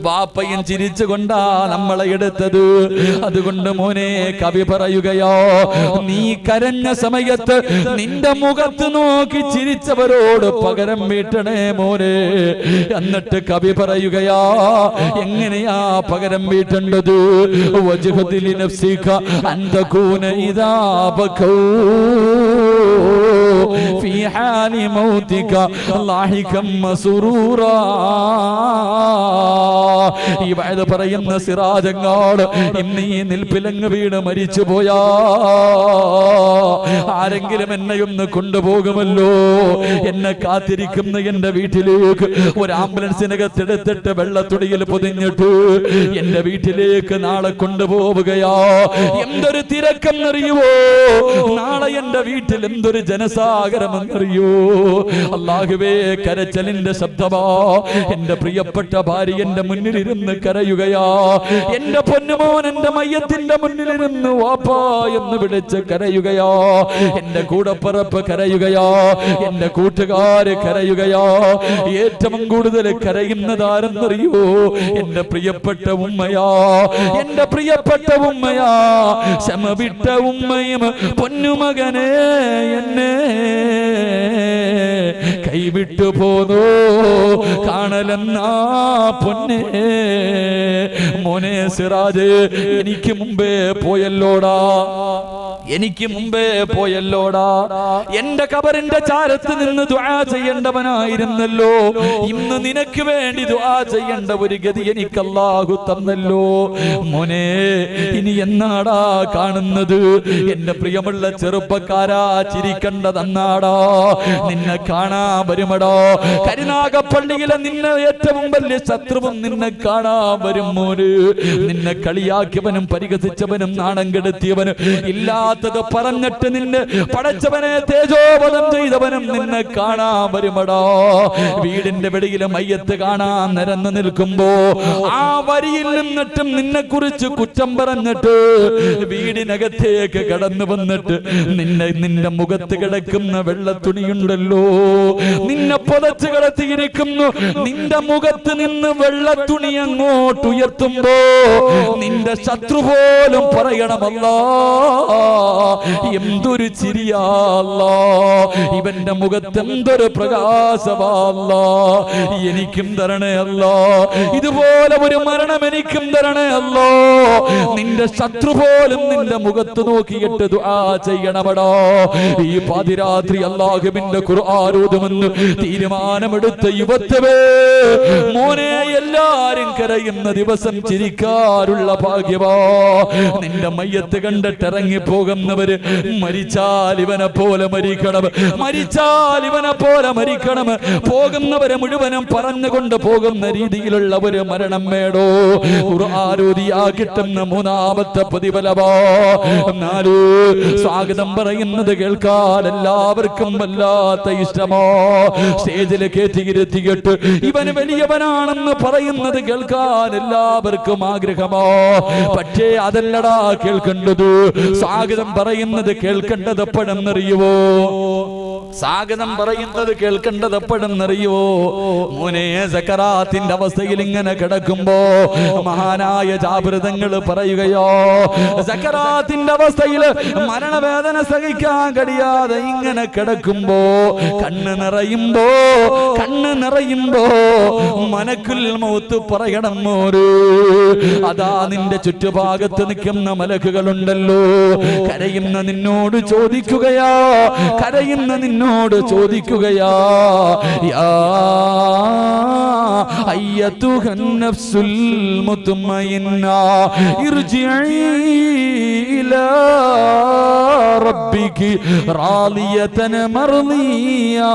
വാപ്പയും ചിരിച്ചുകൊണ്ടാ നമ്മളെ എടുത്തത്. അതുകൊണ്ട് മോനെ കവി പറയുകയോ, നീ കരഞ്ഞ സമയത്ത് നിന്റെ മുഖത്ത് നോക്കി ചിരിച്ചവരോട് പകരം വീട്ടണേ മോനെ. എന്നിട്ട് കവി പറയുകയാ, എങ്ങനെയാ പകരം വീട്ടേണ്ടത്? വജ്ഹദിലി നഫ്സിക അൻ തകൂന ഇദാ ബകൂ ഫീ ഹാലി മൗതിക ലാഹികം മസ്റൂറാ. ഈ വയത് പറയുന്ന സിറാജങ്ങാട് ഇന്ന് ഈ നിൽപ്പിലങ്ങ് വീണ് മരിച്ചു പോയാ ആരെങ്കിലും എന്നെ ഒന്ന് കൊണ്ടുപോകുമല്ലോ. എന്നെ കാത്തിരിക്കുന്ന എന്റെ വീട്ടിലേക്ക് ഒരു ആംബുലൻസിനകത്തെടുത്തിട്ട് വെള്ളത്തുടിയിൽ പൊതിഞ്ഞിട്ട് എന്റെ വീട്ടിലേക്ക് നാളെ കൊണ്ടുപോവുകയാ. എന്തൊരു തിരക്കെന്നറിയുവോ, നാളെ എന്റെ വീട്ടിൽ എന്തൊരു ജനസാഗരമെന്നറിയോ. അല്ലാഹുവേ, കരച്ചലിന്റെ ശബ്ദമാ. എന്റെ പ്രിയപ്പെട്ട ഭാര്യ എന്റെ മുന്നിലിരുന്ന് കരയുകയാ. എന്റെ പൊന്നുമോൻ എന്റെ മയ്യത്തിന്റെ മുന്നിലിരുന്ന് വാപ്പാ എന്ന് വിളിച്ച് കരയുകയാ. എന്റെ കൂടപ്പറപ്പ് കരയുകയാ. എന്റെ കൂട്ടുകാര് കരയുകയാ. ഏറ്റവും കൂടുതൽ കരയുന്നതാരെന്നറിയോ? എന്റെ പ്രിയപ്പെട്ട ഉമ്മയാ. എന്റെ പ്രിയപ്പെട്ട ഉമ്മയാ. ക്ഷമ വിട്ട ഉമ്മയും പൊന്നുമകനെ എന്നെ കൈവിട്ടു പോന്നോ കാണലെന്നാ പൊന്നെ. മോനെ സിറാജ്, എനിക്ക് മുമ്പേ പോയല്ലോടാ, എനിക്ക് മുമ്പേ പോയല്ലോടാ. എന്റെ ഖബറിന്റെ ചാരത്ത് നിന്ന് ദുആ ചെയ്യേണ്ടവനായിരുന്നല്ലോ. ഇന്ന് നിനക്ക് വേണ്ടി ദുആ ചെയ്യേണ്ട ഒരു ഗതി എനിക്ക് അല്ലാഹു തന്നല്ലോ. മോനെ, ഇനി എന്നാടാ കാണുന്നത്? എന്റെ പ്രിയമുള്ള ചെറുപ്പക്കാരാ, ചിരിക്കണ്ടതന്നാടാ. നിന്നെ കാണാൻ വരുമടോ. കരുനാഗപ്പള്ളിയിലെ നിന്നെ ഏറ്റവും വലിയ ശത്രുവും നിന്നെ കാണാൻ വരും മോന്. നിന്നെ കളിയാക്കിയവനും പരിഹസിച്ചവനും നാണം കെടുത്തിയവനും ഇല്ലാത്തത് പറഞ്ഞിട്ട് നിന്നെ പടച്ചവനെ തേജോവധം ചെയ്തവനും നിന്നെ കാണാൻ വരുമടോ. വീടിന്റെ വെളിയിലെ മയ്യത്ത് കാണാൻ നിരന്നു നിൽക്കുമ്പോ ആ വരിയിൽ നിന്നിട്ടും നിന്നെ കുറിച്ച് കുറ്റം പറഞ്ഞിട്ട് വീടിനകത്തേക്ക് കടന്നു വന്നിട്ട് നിന്റെ മുഖത്ത് കിടക്കുന്ന വെള്ളത്തുണിയുണ്ടല്ലോ, നിന്നെ പുതച്ച് കിടത്തിയിരിക്കുന്നു. നിന്റെ മുഖത്ത് നിന്ന് വെള്ളത്തുണി അങ്ങോട്ട് ഉയർത്തുമ്പോ നിന്റെ ശത്രു പോലും പറയണമല്ലോ, എന്തൊരു ചിരിയാല്ലോ, ഇവന്റെ മുഖത്ത് എന്തൊരു പ്രകാശമാല്ലോ. എനിക്കും തരണേ അല്ലോ, ഇതുപോലെ ഒരു മരണം എനിക്കും തരണേ അല്ലോ. നിന്റെ ശത്രു പോലും നിന്റെ മുഖത്ത് നോക്കിയിട്ട് ദുആ ചെയ്യണമടോ. ഈ പാതിരാത്രി അല്ലാഹുവിന്റെ ഖുർആൻ ഓതുമെന്ന് തീരുമാനമെടുത്ത യുവത്വേ, മോനെ, എല്ലാരും കരയുന്ന ദിവസം ചിരിക്കാറുള്ള ഭാഗ്യവാ. നിന്റെ മയ്യത്ത് കണ്ടിട്ട് ഇറങ്ങി പോകുന്നവര് മരിച്ചാൽ ഇവനെ പോലെ മരിക്കണം, മരിച്ചാൽ ഇവനെ പോലെ മരിക്കണം. പോകുന്നവരെ മുഴുവനും പറഞ്ഞുകൊണ്ട് പോകുന്ന രീതിയിലുള്ള ഒരു മരണം വേടോ. ഖുർആനോദിയാ കിട്ടുന്ന മൂന്നാമത്തെ പ്രതിഫലമാ. നാല്, സ്വാഗതം പറയുന്നത് കേൾക്കാൻ എല്ലാവർക്കും വല്ലാത്ത ഇഷ്ടമോ. സ്റ്റേജിൽ കയറ്റിയിരുത്തിയിട്ട് ഇവന് വലിയവനാണെന്ന് പറയുന്നത് കേൾക്കാൻ എല്ലാവർക്കും ആഗ്രഹമോ. പക്ഷേ അതല്ലടാ കേൾക്കേണ്ടത്. സ്വാഗതം പറയുന്നത് കേൾക്കേണ്ടത് എപ്പോഴെന്നറിയുവോ? സ്വാഗതം പറയുന്നത് കേൾക്കേണ്ടത് എപ്പോഴെന്നറിയുവോ? മോനെ, സക്കറാത്തിന്റെ അവസ്ഥയിൽ ഇങ്ങനെ കിടക്കുമ്പോ മഹാനായ ജാബിർ പറയുകയോ, സക്കറാത്തിന്റെ അവസ്ഥയിൽ മരണവേദന സഹിക്കാൻ കഴിയാതെ ഇങ്ങനെ കിടക്കുമ്പോ കണ്ണ് നിറയുമ്പോ മലക്കുൽ മൗത്ത് പറയണം മോര്, അതാ നിന്റെ ചുറ്റുഭാഗത്ത് നിൽക്കുന്ന മലക്കുകളുണ്ടല്ലോ, കരയുന്ന നിന്നോട് ചോദിക്കുകയാ, കരയുന്ന നിന്നോട് ചോദിക്കുകയാ, യാ അയ്യതുഹൻ നഫ്സുൽ മുത്മയിന്ന ഇർജിഇ ഇലാ റബ്ബികി റാളിയതൻ മർളിയാ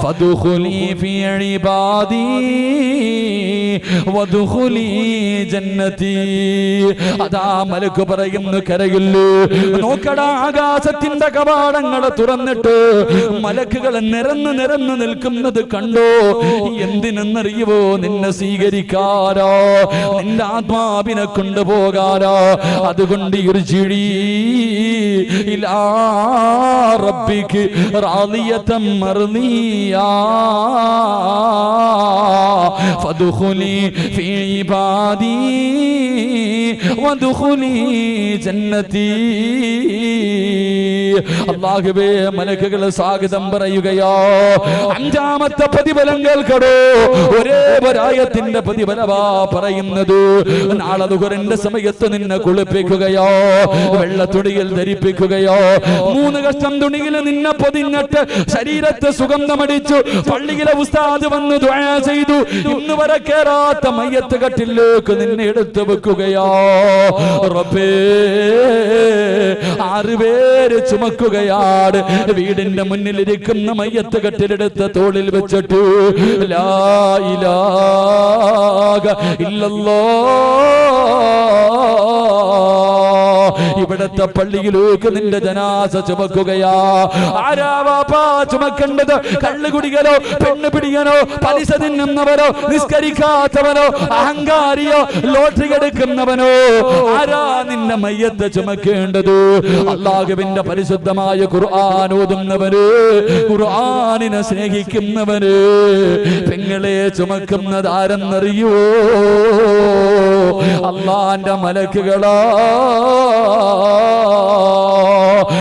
ഫദ്ഖുലി ഫീ ഇബാദി വദ്ഖുലി ജന്നതി. അതാ മലക്ക് പറയുന്നു, കരയില്ലേ, നോക്കടാ, ആകാശത്തിന്റെ കവാടങ്ങൾ തുറന്നിട്ട് മലക്കുകൾ നിരന്ന് നിരന്ന് നിൽക്കുന്നത് കണ്ടോ. എന്തിനെന്നറിയുവോ? നിന്നെ സ്വീകരിക്കാരോ, നിന്റെ ആത്മാവിനെ കൊണ്ടുപോകാരോ. അതുകൊണ്ട് ഇർജിഇ ഇലാ റബ്ബിക് റാളിയതൻ മർളിയാ ഫദ്ഖുലി ഫീ ഇബാദി വദ്ഖുലി ജന്നതി. അല്ലാഹുവേ, മലക്കുകൾ സ്വാഗതം പറയുകയോ. അഞ്ചാമത്തെ പ്രതിഫലം കേൾക്കടോ. ഒരേ ഒരായത്തിന്റെ പ്രതിഫലമാ പറയുന്നത്. നാളെ ദുഹറിന്റെ സമയത്ത് നിന്നെ കുളിപ്പിക്കുകയോ, വെള്ളത്തുണിയിൽ ധരിപ്പിക്കുകയോ, 3 കഷ്ണം തുണിയിൽ നിന്നെ പൊതിഞ്ഞിട്ട് ശരീരത്തെ സുഗന്ധമടിച്ചു പള്ളിയിലെ ഉസ്താദ് വന്ന് ദുആ ചെയ്തു. ഇന്ന് വരെ കേറാത്ത മയ്യത്ത് കട്ടിലേക്ക് നിന്നെ എടുത്തു വെക്കുകയോ. റബ്ബേ, 6 പേര് ചുമക്കുകയാണ്. വീടിന്റെ മുന്നിലിരിക്കുന്ന മയ്യത്ത് കട്ടിലെടുത്ത് തോളിൽ വെച്ചിട്ട് ലാ ഇലാഹ ഇല്ലല്ലാഹ്, ഇവിടത്തെ പള്ളിയിലേക്ക് നിന്റെ ജനാസ ചുമക്കുകയാ. ആരാവാ ചുമക്കേണ്ടത്? കള്ളുകുടികനോ, പെണ്ണ് പിടികനോ, പലിശ തിന്നുന്നവനോ, നിസ്കരിക്കാത്തവനോ, അഹങ്കാരിയോ, ലോട്ടറി എടുക്കുന്നവനോ? ആരാ നിന്റെ മയ്യത്ത് ചുമക്കേണ്ടത്? അല്ലാഹുവിന്റെ പരിശുദ്ധമായ ഖുർആൻ ഓതുന്നവര്, ഖുർആനിനെ സ്നേഹിക്കുന്നവര്. പെങ്ങളെ ചുമക്കുന്നത് ആരെന്നറിയോ? അല്ലാഹുവിന്റെ മലക്കുകളാ.